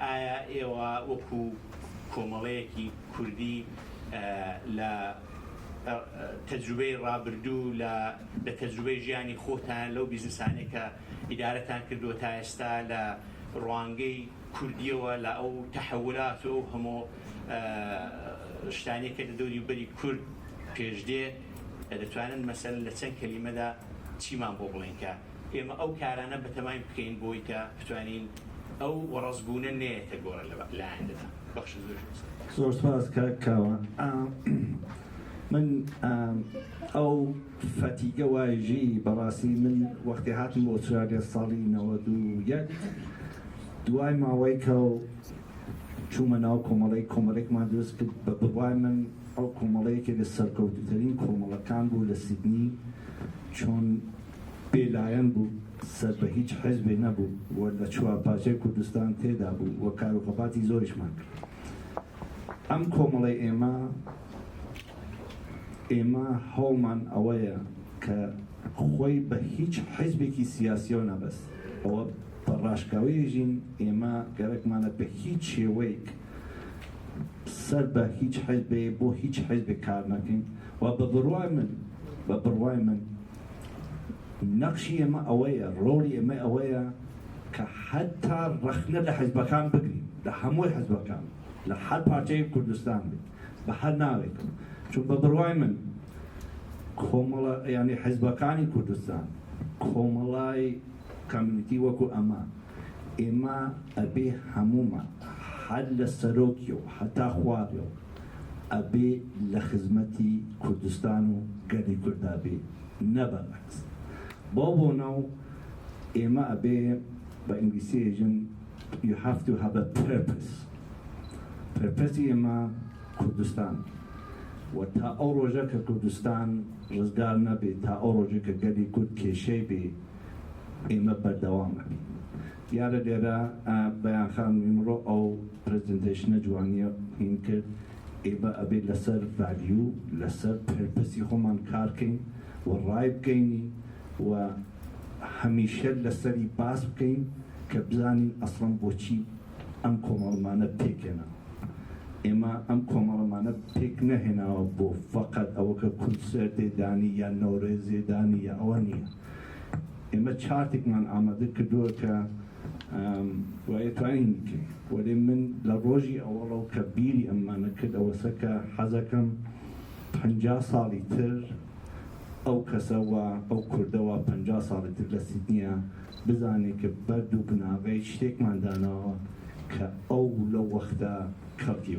ئایا ئێوە وەکو کۆمەڵەیەکی کوردی لە تەجروبەی ڕابردوو لە تەجروبەی ژیانی خۆتان لەو بیزنسانێک کە ئیدارەتان کردووە تا ئێستا لە ڕوانگەی کوردیەوە لە ئەو تەحەولات و هەموو شتانێکە لە دەوری بەری کورد پێشدێ دەتوانن مەسەل لە چەند کەلیمەدا چیمان بۆ بڵێن کە ئێمە ئەو کارانە بەتەمای بکەین بۆی کە بتوانین ئەو وەڕەزبوونە نێتە گۆڕە لایەندەدا. بەخش زۆر سپاس کاوە. من ئەو فەتیگە وایژی بەڕاستی من وەختی هاتم بۆ ئوسترالیا ساڵی 91 دوای ماوەی کە چوومە ناو کۆمەڵێکمان دروست کرد بە بڕوای من ئەو کۆمەڵەیەکی لە سەرکەوتووترین کۆمەڵەکان بوو لە سیدنی چۆن بێلایەن بوو سەر بە هیچ حیزبێ نەبوو وە لە چوارپاچەی کوردستان تێدا بوو وە کاروخەباتی زۆریشمان کرد. ئەم کۆمەڵەی ئێمە هەوڵمان ئەوەیە کە خۆی بە هیچ حیزبێکی سیاسیەوە نەبەست ئەوە بە ڕاشکاوەیەژین ئێمە گەرەکمانە بە هیچ شێوەیەک سەر بە هیچ حیزبێ بۆ هیچ حیزبێک کار نەکەین و بە بڕوای من نەقشی ئێمە ئەوەیە ڕۆڵی ئێمە ئەوەیە کە حتا ڕەخنە لە حیزبەکان بگرین لە هەمووی حیزبەکان لە هەر پارچەی کوردستان بێت بە هەر ناوێک چون بە بڕوای من کۆمەڵە یعنی حیزبەکانی کوردستان کۆمەڵای کامیونیتی وەکو ئێمە ئەبێ هەموومان هەر لە سەرۆکی و هەتا خواردێ و ئەبێ لە خزمەتی کوردستان و گەلی کووردا بێ نەبەرعکس. بۆ ناو ئێمە ئەبێ بە ئینگلیسی ئێژن you have to have a purpose ئێمە کوردستان و تا ئەو ڕۆژە کە کوردستان ڕزگار نەبێت تا ئەو ڕۆژە کە گەلی کورد کێشەی بێ ئێمە بەردەوامە. دیارە لێرە بەیانخان ئیمڕۆ ئەو پرزنتیشنە جوانیە هین کرد ئێمە ئەبێت لەسەر ڤالیو لەسەر پرپەسی خۆمان کارکەین و ڕای بکەینی و هەمیشە لەسەری باس بکەین کە بزانین ئەسڵەن بۆچی ئەم کۆمەڵمانە پێکێنە. ئێمە ئەم کۆمەڵمانە پێک نەهێناوە بۆ فەقەت ئەوە کە کورد سەردێدانی یا نۆرێزێدانی یا ئەوە نییە. ئێمە چارتێکمان ئامادە کردووە کە ويتوانين بكين ولمن لروجي أولو كبيري أما نكد أو سكا حزكم 50 ساڵی تر ئەو کەسەوە ئەو کوردەوە 50 ساڵی تر لە سیدنیا بزانێت کە بەرد و بناغی شتێکمان داناوە کە ئەو لەو وەختە کەڵکی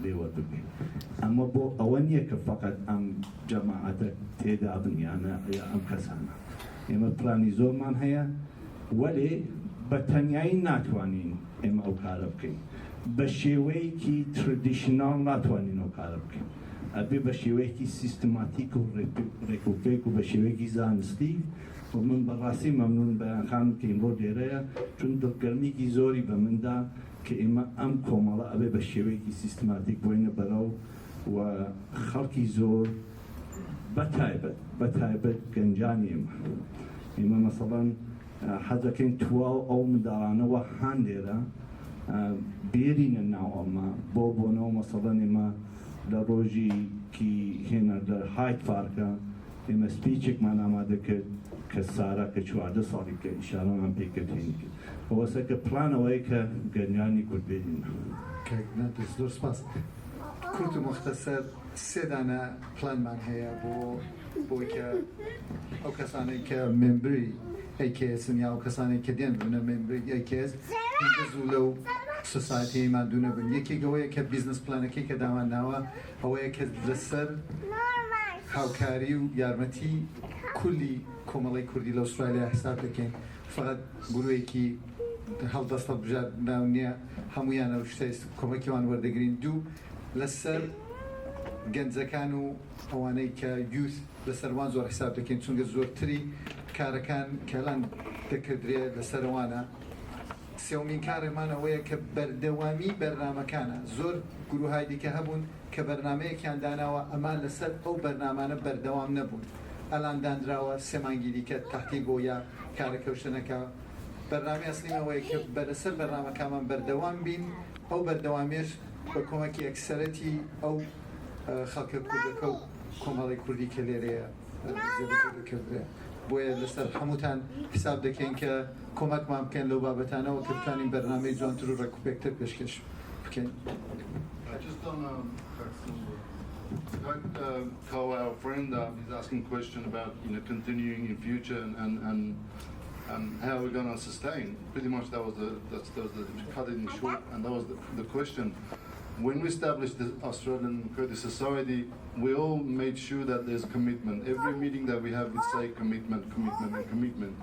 لێوە ببێ ئەمە بۆ ئەوە نییە کە فقط ئەم جەماعەتە تێدا بنیانە یا ئەم کەسانە ئێمە پلانی زۆرمان هەیە وەلێ بە تەنیایی ناتوانین ئێمە ئەو کارە بکەین بە شێوەیەکی تردیشناڵ ناتوانین ئەو کارە بکەین ئەبێ بە شێوەیەکی سیستماتیک و ڕێکوپێک و بە شێوەیەکی زانستی و من بەڕاستی مەمنون بەیانخان کە ئیمڕۆ لێرەیە چون دڵگەرمیکی زۆری بە مندا کە ئێمە ئەم کۆمەڵە ئەبێ بە شێوەیەکی سیستماتیک بۆینە بەرەو و خەڵکی زۆر بەتایبەت گەنجانی ئێمە مەسەڵەن حەزەکەین تواو ئەو منداڵانەوە هەن لێرە بێرینە ناو ئەمە بۆ بۆنەوە مەسەڵەن ئێمە لە ڕۆژێکی هێنا لە هایت پارکە ئێمە سپیچێکمان ئامادە کرد کە سارا کە 14 ساڵی کە ئیشارەمان پێکردین کرد ئەوەسە کە پلانەوەی کە گەنجانی کورد بێرین زۆر سپاس کورت و مختصر سێ دانە پلانمان هەیە بۆی کە ئەو کەسانەی کە ممبری AKSن یا ئەو کەسانێک کە دێن بوونە ممبری AKS زوو لەو سۆسایتیمان دوونە بن یەکێکەوەیە کە بیزنس پلانەکەی کە دامانناوە ئەوەیە کە لەسەر هاوکاری و یارمەتی کولی کۆمەڵی کوردی لە ئوسترالیا حساب دەکەین فقط گروهێکی هەڵدەستە بژار ناو نییە هەمویان ئەو شتەی کۆمەکیوان وەردەگرین دوو لەسەر گەنجەکان و ئەوانەی کە یوث لەسەروان زۆر حساب دەکەین چونکە زۆرتری کارەکان کەلان دەکردرێ لەسەرەوانە سێومین کارێمان ئەوەیە کە بەردەوامی بەرنامەکانە زۆر گروهای دیکە هەبوون کە بەرنمەیەکیان داناوە ئەمان لەسەر ئەو بەرنامانە بەردەوام نەبوون ئەلان دانراوە سێ مانگی دیکە تاقی بۆ یا کارەکەوشتنەکە بەرنامی ئەسلیمەوەی کە بەرەسەر بەرنامەکانمان بەردەوام بین ئەو بەردەوامێش بە کۆمەکی ئەکسەرەتی ئەو خەڵکە کوردەکە و کۆمەڵی کوردی کە لێرەیە دەکردرێ بۆیە لەسەر هەمووتان حساب دەکەین کە کۆمەکمان بکەین لەو بابەتانەوە کە بتانین بەرنامەی جوانتر و ڕێکوپێکتر پێشکەش بکەین. Like Carl, our friend, is asking a question about continuing in future and how we're going to sustain. Pretty much that was the cut it in short, and that was the question. When we established the Australian Kurdish Society, we all made sure that there's commitment. Every meeting that we have, we say commitment, commitment, and commitment.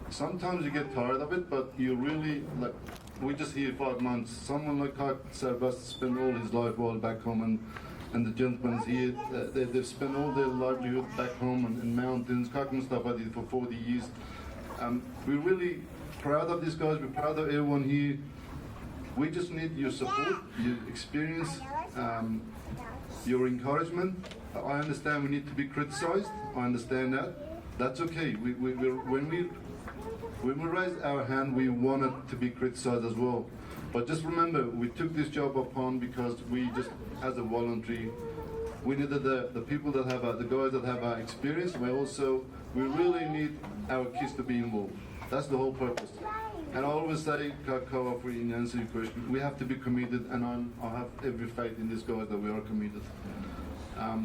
Sometimes you get tired of it, but you really like. We're just here 5 months. Someone like Kak Sarbas spent all his life while back home, and the gentlemen's here, they've spent all their livelihood back home in mountains. Kak Mustafa did for 40 years. We're really proud of these guys. We're proud of everyone here. We just need your support, your experience, your encouragement. I understand we need to be criticized. I understand that. That's okay. When we raise our hand, we want it to be criticized as well. But just remember, we took this job upon because we just, as a voluntary, we needed the people that have, the guys that have our experience. We really need our kids to be involved. That's the whole purpose. And I always say, Kakawa, for in answer your question, we have to be committed, and I have every faith in these guys that we are committed.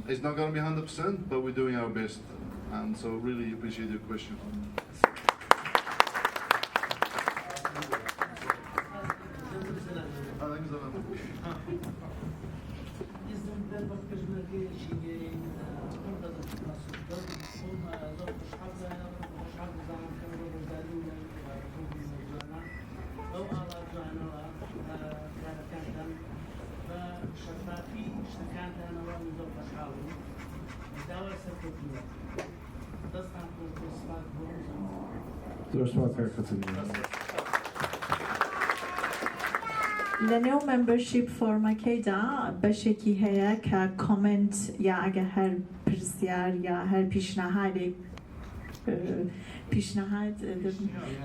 It's not going to be 100%, but we're doing our best. And so really appreciate your question. لەنێو ممبەرشیپ فۆرمەکەیدا بەشێکی هەیە کە کۆمنت یا ئەگە هەر پرسیار یا هەر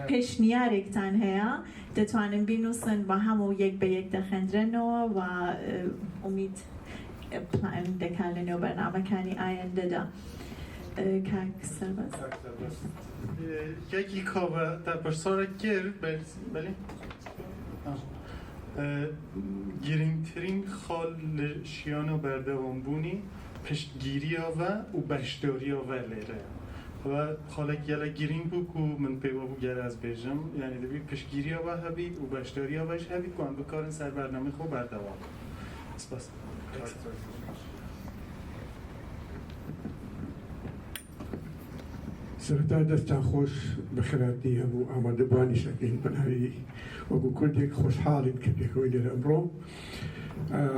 پێشنیارێکتان هەیە دەتوانن بینووسن بە هەموو یەک بە یەک دەخێنرێنەوە و ئومید پلان دەکات لەنێو بەرنامەکانی ئایندەدا. کاک سرباز یکی کاوه در پرسار کرد بله گرینگترین خال شیانا بردوام بونی پشتگیری و بشتاری و لیره و خالک یلا گرینگ بو کو من پیوا بو گر از بیجم یعنی دبی پشتگیری و هبید و بشتاری وش هبید که بکارن سر برنامه خوب بردوام سپاس سرتا دەستان خۆش بەخراتی هەموو ئامادەبوانی شەکەین بەناوی وەکو کوردێک خۆشحاڵین کە پێکەوەی لێرە ئەمڕۆ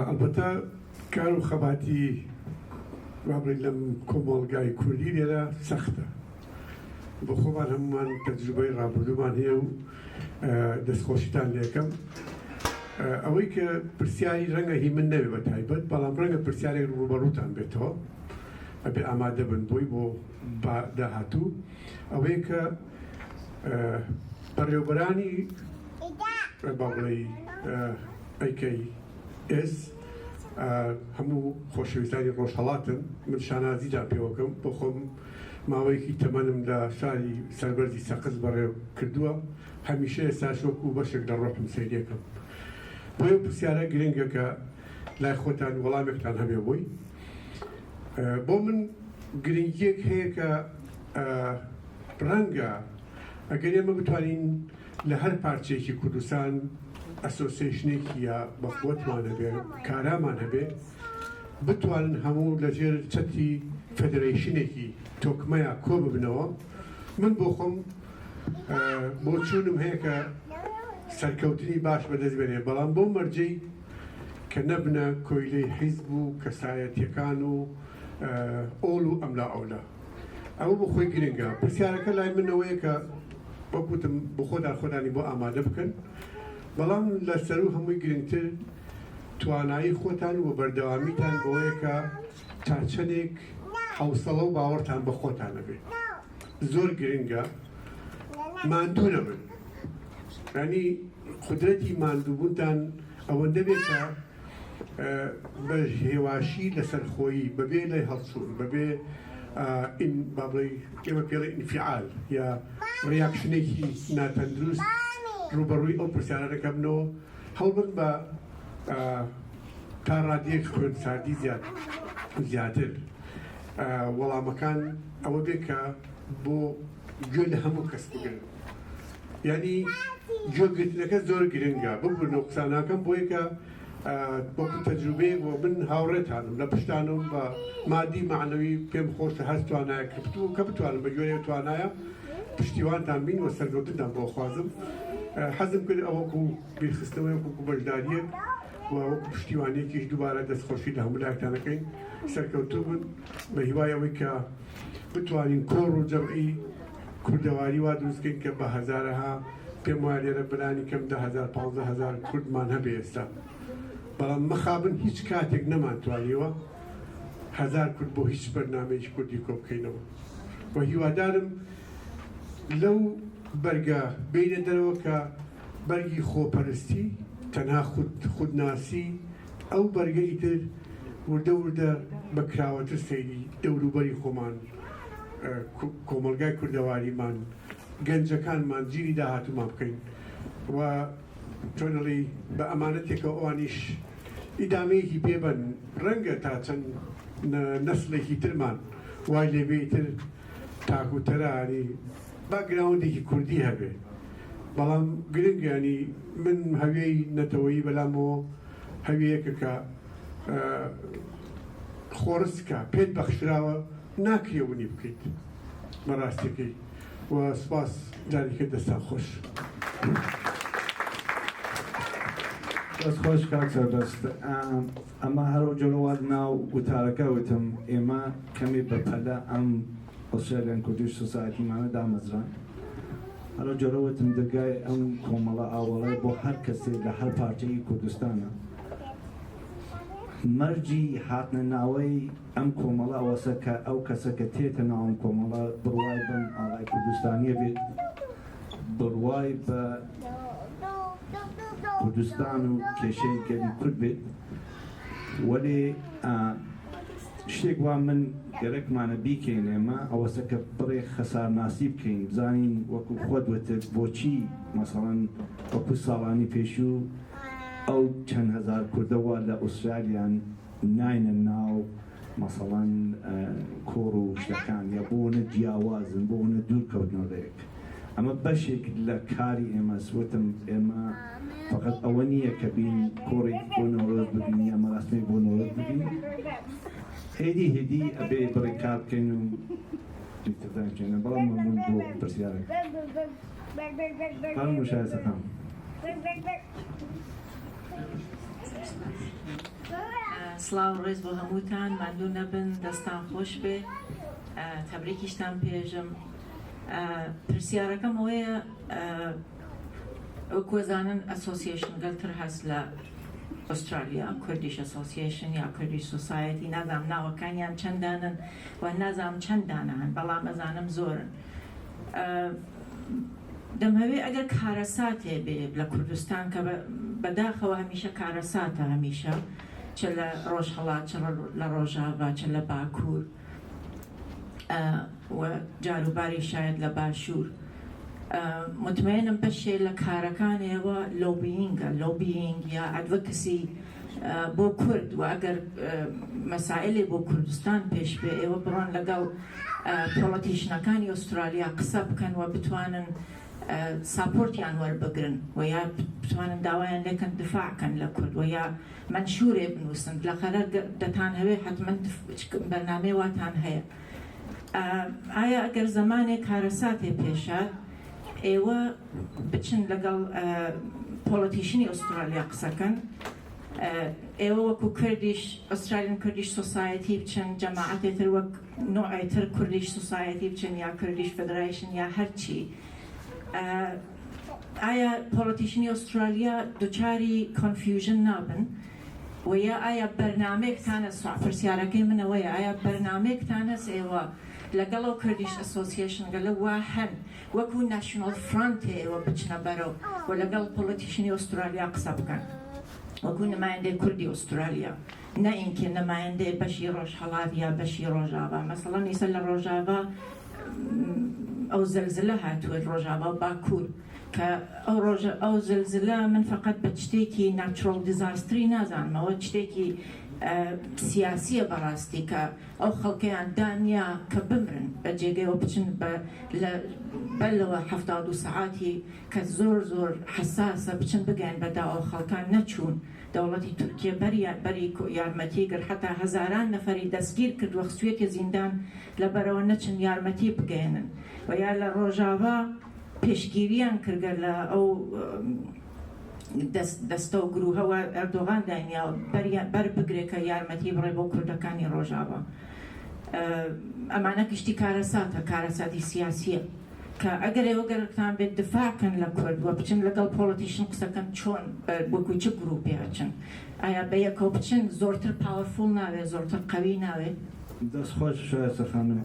ئەلبەتە کار و خەباتی وابڵێن لەم کۆمەڵگای کوردی لێرە سەختە بۆ خۆمان هەمومان تەجروبەی ڕابردوومان هەیە و دەستخۆشیتان لێکەم ئەوەی کە پرسیاری ڕەنگە هی من نەوێ بە تایبەت بەڵام ڕەنگە پرسیارێک ڕوبەڕووتان بێتەوە ئەبێ ئامادە بن بووی بۆ داهاتوو ئەوەیە کە بەڕێوەبەرانی باڵێ AKS هەموو خۆشەویستانی ڕۆژهەڵاتن من شانازیدا پێوەکەم بۆ خۆم ماوەیەکی تەمەنم لە شاری سەربەرزی سەقز بەڕێو کردووە هەمیشە ئێستاش وەکو بەشێک لە ڕۆحم سەیرەکەم بۆیە پرسیارە گرنگە کە لای خۆتان وەڵامێکتان هەبێ بووی بۆ من گرنگیەک هەیە کە ڕەنگە ئەگەر ئێمە بتوانین لە هەر پارچەیەکی کوردستان ئەسۆسیشنێکی یا بەقوتمان هەبێ کارامان هەبێ بتوانن هەموو لەژێر چەتی فێدەرەیشنێکی تۆکمەیە کۆ ببنەوە من بۆ خۆم بۆ چوونم هەیە کە سەرکەوتنی باش بەدەست بێنێ بەڵام بۆ مەرجەی کە نەبنە کۆیلەی حیزب و کەسایەتیەکان و ئۆڵ و ئەملا ئەولا ئەوە بۆ خۆی گرنگە پرسیارەکە لای منەوەیە کە وەکوتم بۆ خۆدان خۆدانی بۆ ئامادە بکەن بەڵام لەسەر و هەمووی گرنگتر توانایی خۆتان و بەردەوامیتان بەوەیە کە تا چەندێک حوسەڵە و باوەڕتان بە خۆتانە بێت زۆر گرنگە ماندوو نەبن ینی قودرەتی ماندووبوونتان ئەوەندە بێت کە بە هێواشی لەسەر خۆیی بەبێ لای هەڵسوون بەبێ با بڵێ ئێمە پێڵێ ئینفعال یا ڕیاکشنێکی ناتەندروست ڕوبەڕووی ئەو پرسیارەکە بنەوە هەڵبن بە تا ڕادیەک خوێندساردی زیاتر وەڵامەکان ئەوە بێت کە بۆ گوێ لە هەموو کەس بگرن ینی گوێگرتنەکە زۆر گرنگە ببوونەوە قساناکەم بۆیە کە وەکو تەجروبەیەک بۆ من هاوڕێتانم لە پشتانم بە مادی معنەوی پێم خۆشە هەست توانایە کردو کە بتوانم بە گوێرە توانایە پشتیوانتان بین و سەرکەوتنتان بۆ خوازم حەزم کرد ئەوەکو بیرخستنەوەی وەکو بەشداریەک و وەکو پشتیوانێکیش دووبارە دەستخۆشی لە هەموو لایەکتانەکەین سەرکەوتوو بن بە هیوای ئەوەی کە بتوانین کۆڕ و جەمعی کوردەواری وا دروستکەین کە بە هەزارەها پێم وایە لێرە بەرانی کەم 10,000-15,000 کوردمان هەبێ ئێستا بەڵام مەخابن هیچ کاتێک نەمانتوانیەوە 1000 کورد بۆ هیچ بەرنامەیەکی کوردی کۆ بکەینەوە و هیوادارم لەو بەرگە بینە دەرەوە کە بەرگی خۆپەرستی تەنها خودناسی ئەو بەرگە ئیتر وردە وردە بەکراوەتر سەیری دەوروبەری خۆمان کۆمەلگای کوردەواریمان گەنجەکانمان گیری داهاتوومان بکەین و چۆنەڵی بە ئەمانەتێکە ئەوانیش ئیدامەیەکی پێبەن ڕەنگە تا چەند نەسلێکی ترمان وای لێبێتر تاکوتەرانی باگراوندێکی کوردی هەبێ بەڵام گرنگیانی من هەوێی نەتەوەیی بەلامەوە هەویەکە کە خۆرسکە پێت بەخشراوە ناکرێونی بکەیت بەڕاستیەکەی و سپاس جارێکە دەستان خۆش دەست خۆش کاک سەربەست ئەمە هەرو جۆڵەوات ناو وتارەکە وتم ئێمە کەمی بەپەلە ئەم ئۆسترالیان کوردیش سۆسایەتیمانە دامەزران هەرو جۆرەوتم دەرگای ئەم کۆمەڵە ئاوەڵەی بۆ هەر کەسێک لە هەر پارچەی کوردستانە مەرجی هاتنە ناوەی ئەم کۆمەڵە ئەوەسە کە ئەو کەسە کە تێتە ناو ئەم کۆمەڵە بڕوای بم ئاڵای کوردستانیە بێت بڕوای بە کوردستان و کێشەی گەلی کورد بێت وەلێ شتێک وا من گەرەکمانە بیکەین ئێمە ئەوەسەکە بڕێ خەسارناسی بکەین بزانین وەکو خۆت وتت بۆچی مەسەڵەن وەکو ساڵانی پێشوو ئەو چەند هەزار کوردەوە لە ئوسترالیان ناینە ناو مەسەڵەن کۆڕ و شتەکان یا بۆنە جیاوازن بۆنە دوورکەوتنەوەیەک ئەمە بەشێک لە کاری ئێمە سوتم ئێمە فقط ئەوە نییە کە بین کۆڕێک بۆ نۆرۆز ببین یا مەراسمی بۆ نۆرۆز ببین هێدی ئەبێ بڕێ کار بکەین و دیتردانکەێنە بەڵام من بۆ پرسیارێک بەڵام مشاهدەکەم سڵاو ڕێز بۆ هەمووتان ماندوو نەبن دەستان خۆش بێ تەبریکیشتان پێژم پرسیارەکەم ئەوەیە وەکوەزانن ئەسۆسیێشن گەلتر هەست لە ئوسترالیا کوردیش ئەسۆسیێشن یا کوردیش سۆسایەتی نازام ناوەکانیان چەندانن و نازام چەندانان بەڵام ئەزانم زۆرن دەمهەوێ ئەگەر کارەساتێ بێ لە کوردستان کە بەداخەوە هەمیشە کارەساتە هەمیشە چ لە ڕۆژهەڵات چ لە ڕۆژاوا چ لە باکوور و جاروباری شاید لە باشوور مطمئنم بەشێ لە کارەکانەوە لۆبینگ یا ئەدڤۆکسی بۆ کورد و ئەگەر مەسائلێ بۆ کوردستان پێش بێ ئێوە بڕۆن لەگەڵ پۆڵەتیشنەکانی ئوسترالیا قسە بکەن و بتوانن ساپۆرتیان وەربگرن و یا بتوانن داوایان لێکن دفاعکەن لە کورد و یا منشورێ بنووسن لەخەرە دەتان هەوێ حتمما بەرنامەی واتان هەیە ئایا ئەگەر زمانێک کارەساتێ پێشات ئێوە بچن لەگەڵ پۆڵەتیشنی ئوسترالیا قسەکەن ئێوە وەکو کوردیش ئوسترالیان کوردیش سۆسایەتی بچن جەماعەتێتر وەک نوعێتر کوردیش سۆسایەتی بچن یا کوردیش فدرایشن یا هەرچی ئایا پۆڵەتیشنی ئوسترالیا دووچاری کۆنفیوژن نابن و یا ئایا بەرنامەیەکتانە پرسیارەکەی منەوەیە ئایا بەرنامەیەکتانەس ئێوە لەگەڵ کوردیش ئەسۆسیێشن گەلە وا هەن وەکو ناشنۆڵ فرۆنتێ ئێوە بچنە بەرەو و لەگەڵ پۆڵەتیشنی ئوسترالیا قسە بکەن وەکو نمایندەی کوردی ئوسترالیا نە ئینکە نمایندەی بەشی ڕۆژهەڵات یا بەشی ڕۆژاوا مەسەڵەن ئیسە لە ڕۆژاوا ئەو زلزلە هاتووە ڕۆژاوا و باکوور کە ئەو زلزلە من فقط بە شتێکی ناتچۆرڵ دیزاستری نازانمەوە شتێکی سیاسیە بەڕاستی کە ئەو خەڵکەیان دانیا کە بمرن بە جێگەیەوە بچن بەلەوە 72 سەعاتی کە زۆر حساسە بچن بگەین بەدا ئەو خەڵکان نەچوون دەوڵەتی تورکیە بەری یارمەتی کرد حتا هەزاران نەفەری دەستگیر کرد وە خستوێتی زیندان لەبەرەوە نەچن یارمەتی بگەێنن و یا لە ڕۆژاوا پێشگیریان کردگە لە ئەو دەستە و گروهەوە ئەردۆغان داینیا بەر بگرێکە یارمەتی بڕێ بۆ کوردەکانی ڕۆژاوا ئەمانە گشتی کارەساتە کارەساتی سیاسیە کە ئەگەر ئێوە گەرەکتان بێت دفاعکەن لە کورد وە بچن لەگەڵ پۆڵەتیشن قسەکەن چۆن وەکو چ گروپی ئەچن ئایا بە یەکەوە بچن زۆرتر پاوەرفوڵ ناوێت زۆرتر قەوی ناوێت دەستخۆش شایستە خانم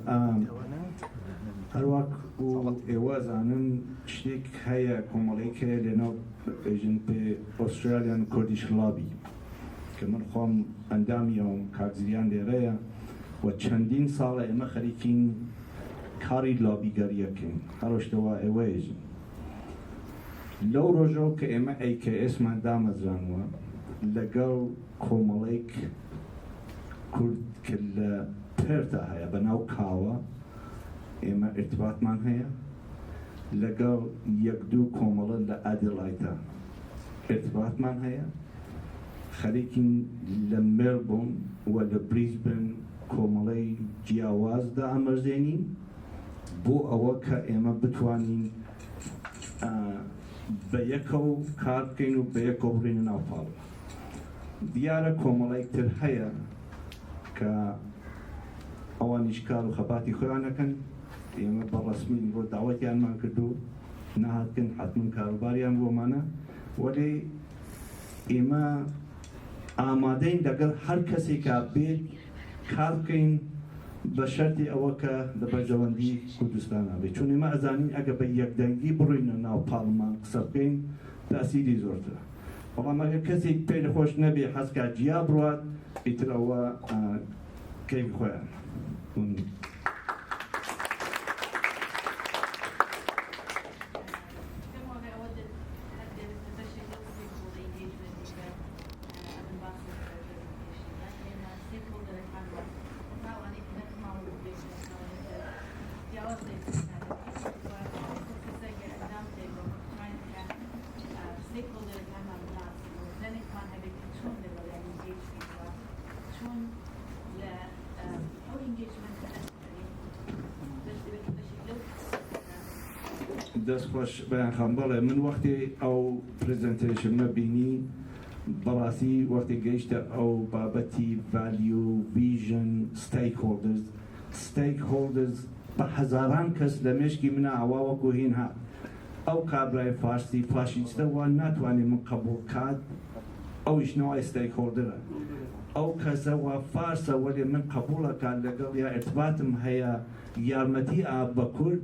هەروەک و ئێوە زانن شتێک هەیە کۆمەڵێک هەیە لێناو ئێژن پێ ئۆسترالیان کوردیش لابی کە من خۆم ئەندامیەوەم کاکزیان لێرەیە و چەندین ساڵە ئێمە خەریکین کاری لابیگەریەکەین هەڕۆشتەوە ئێوەیژن لەو ڕۆژەوە کە ئێمە ئەیکەئێسمان دامەزرانوە لەگەڵ کۆمەڵێک کورد کە لە پێردا هەیە بەناو کاوە ئێمە ارتباطمان هەیە لەگەڵ یەک دوو کۆمەڵە لە ئادێلایتە ارتباطمان هەیە خەریکین لە مێلبۆرن و لە بریزبن کۆمەڵەی جیاوازدا ئەمەرزێنین بۆ ئەوە کە ئێمە بتوانین بە یەکەوە کار بکەین و بە یەکەوە بڕینە ناوپاڵ دیارە کۆمەڵێکتر هەیە کە ئەوانیش کار و خەباتی خۆیانەکەن ئێمە بەڕەسمی بۆ داوەتیانمان کردو نەهاتکن حتمن کاروباریان بۆمانە وەلێ ئێمە ئامادەین لەگەڵ هەر کەسێکا بێت کار بکەین بە شەرتی ئەوە کە لە بەرژەوەندی کوردستانە بێت چون ئێمە ئەزانین ئەگە بە یەکدەنگی بڕۆینە ناو پاڵمان قسە بکەین تاسیری زۆرترە بەڵام ئەگە کەسێک پێی لەخۆش نەبێ حەزکا جیا بڕات ئیتر ئەوە كيف خويا دەست خۆش بەیان خەم بەڵێ من وەختی ئەو پرزنتیشنمە بینی بەڕاستی وەختی گەیشتە ئەو بابەتی ڤالیو ڤیژن ستیک هۆڵدرز بە هەزاران کەس لە مێشکی منە ئاوا وەکو هین هات ئەو کابرای فارسی فاشیستە وان ناتوانێت من قبول کات ئەویش نەوەی ستیک هۆڵدرە ئەو کەسە وا فارسە وەلێ من قبولەکات لەگەڵ یا ئێرتباطم هەیە یارمەتی ئاب بە کورد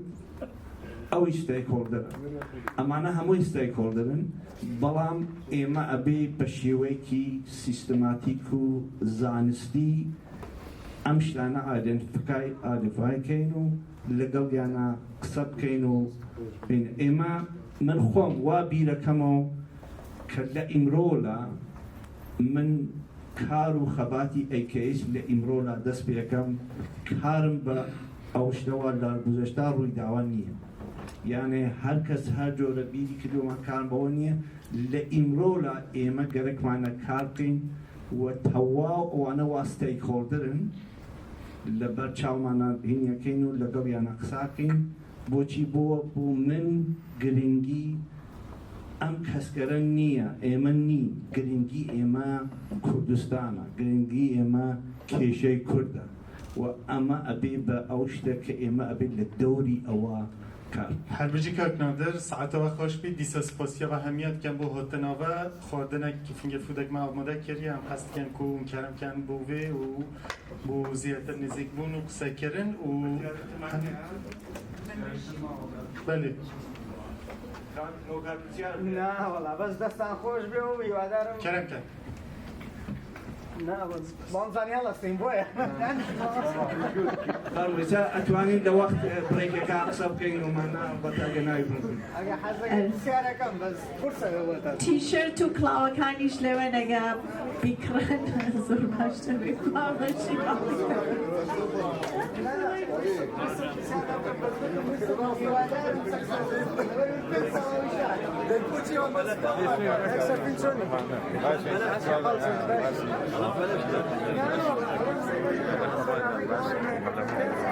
ئەوی ستیک هۆڵدرە ئەمانە هەمووی ستیک هۆڵدرن بەڵام ئێمە ئەبێ بە شێوەیەکی سیستماتیک و زانستی ئەم شتانە ئایدنتیفایکەین و لەگەڵ یانە قسە بکەین و ئێمە من خۆم وا بیرەکەمەوە کە لە ئیمرۆلا من کار و خەباتی ئەیکەیس لە ئیمرۆلا دەست پێەکەم کارم بە ئەو شتەوە لە گوزەشتا ڕووی داوا نییە یانێ هەر کەس هەر جۆرە بیری کردومە کار بەوە نییە لە ئیمرۆلا ئێمە گەرەکمانە کار بکەین و تەواو ئەوانە وا ستیک هۆڵدرن لە بەر چاومانە هینیەکەین و لەگەڵ یانە قساکەین بۆچی بۆ من گرنگی ئەم کەسکەرە نییە ئێمە نین گرنگی ئێمە کوردستانە گرنگی ئێمە کێشەی کوردە و ئەمە ئەبێ بە ئەو شتە کە ئێمە ئەبێت لە دەوری ئەوە هەربژی کاکنادر ساعتەوە خۆش بی دیسە سپاسیەوە هەمیەت کەم بۆ هۆتنەوە خواردنێک فنگە فودێکمە ئامادە کردی ئەم هەستکەن و کارمکان بۆ وێ و بۆ زیاتر نزیک بوون و قسەکردن و بەێ ناوەڵا بەس دەستان خۆش بێ و هیوادارم کارمکان بانزانی هەڵەستین بۆیە بەڵێجا ئەتوانین لە وەخت بڕێکەکە قسە بکەین ومانە بەتاگە ناوی بڕین ئەگە حەزەکەم سیارەکەم بەس قورسەوەتە تیشرت و کڵاوەکانیش لەوێ نەگە بیکڕن زۆر باشتر بێکڵاوەشی Gracias.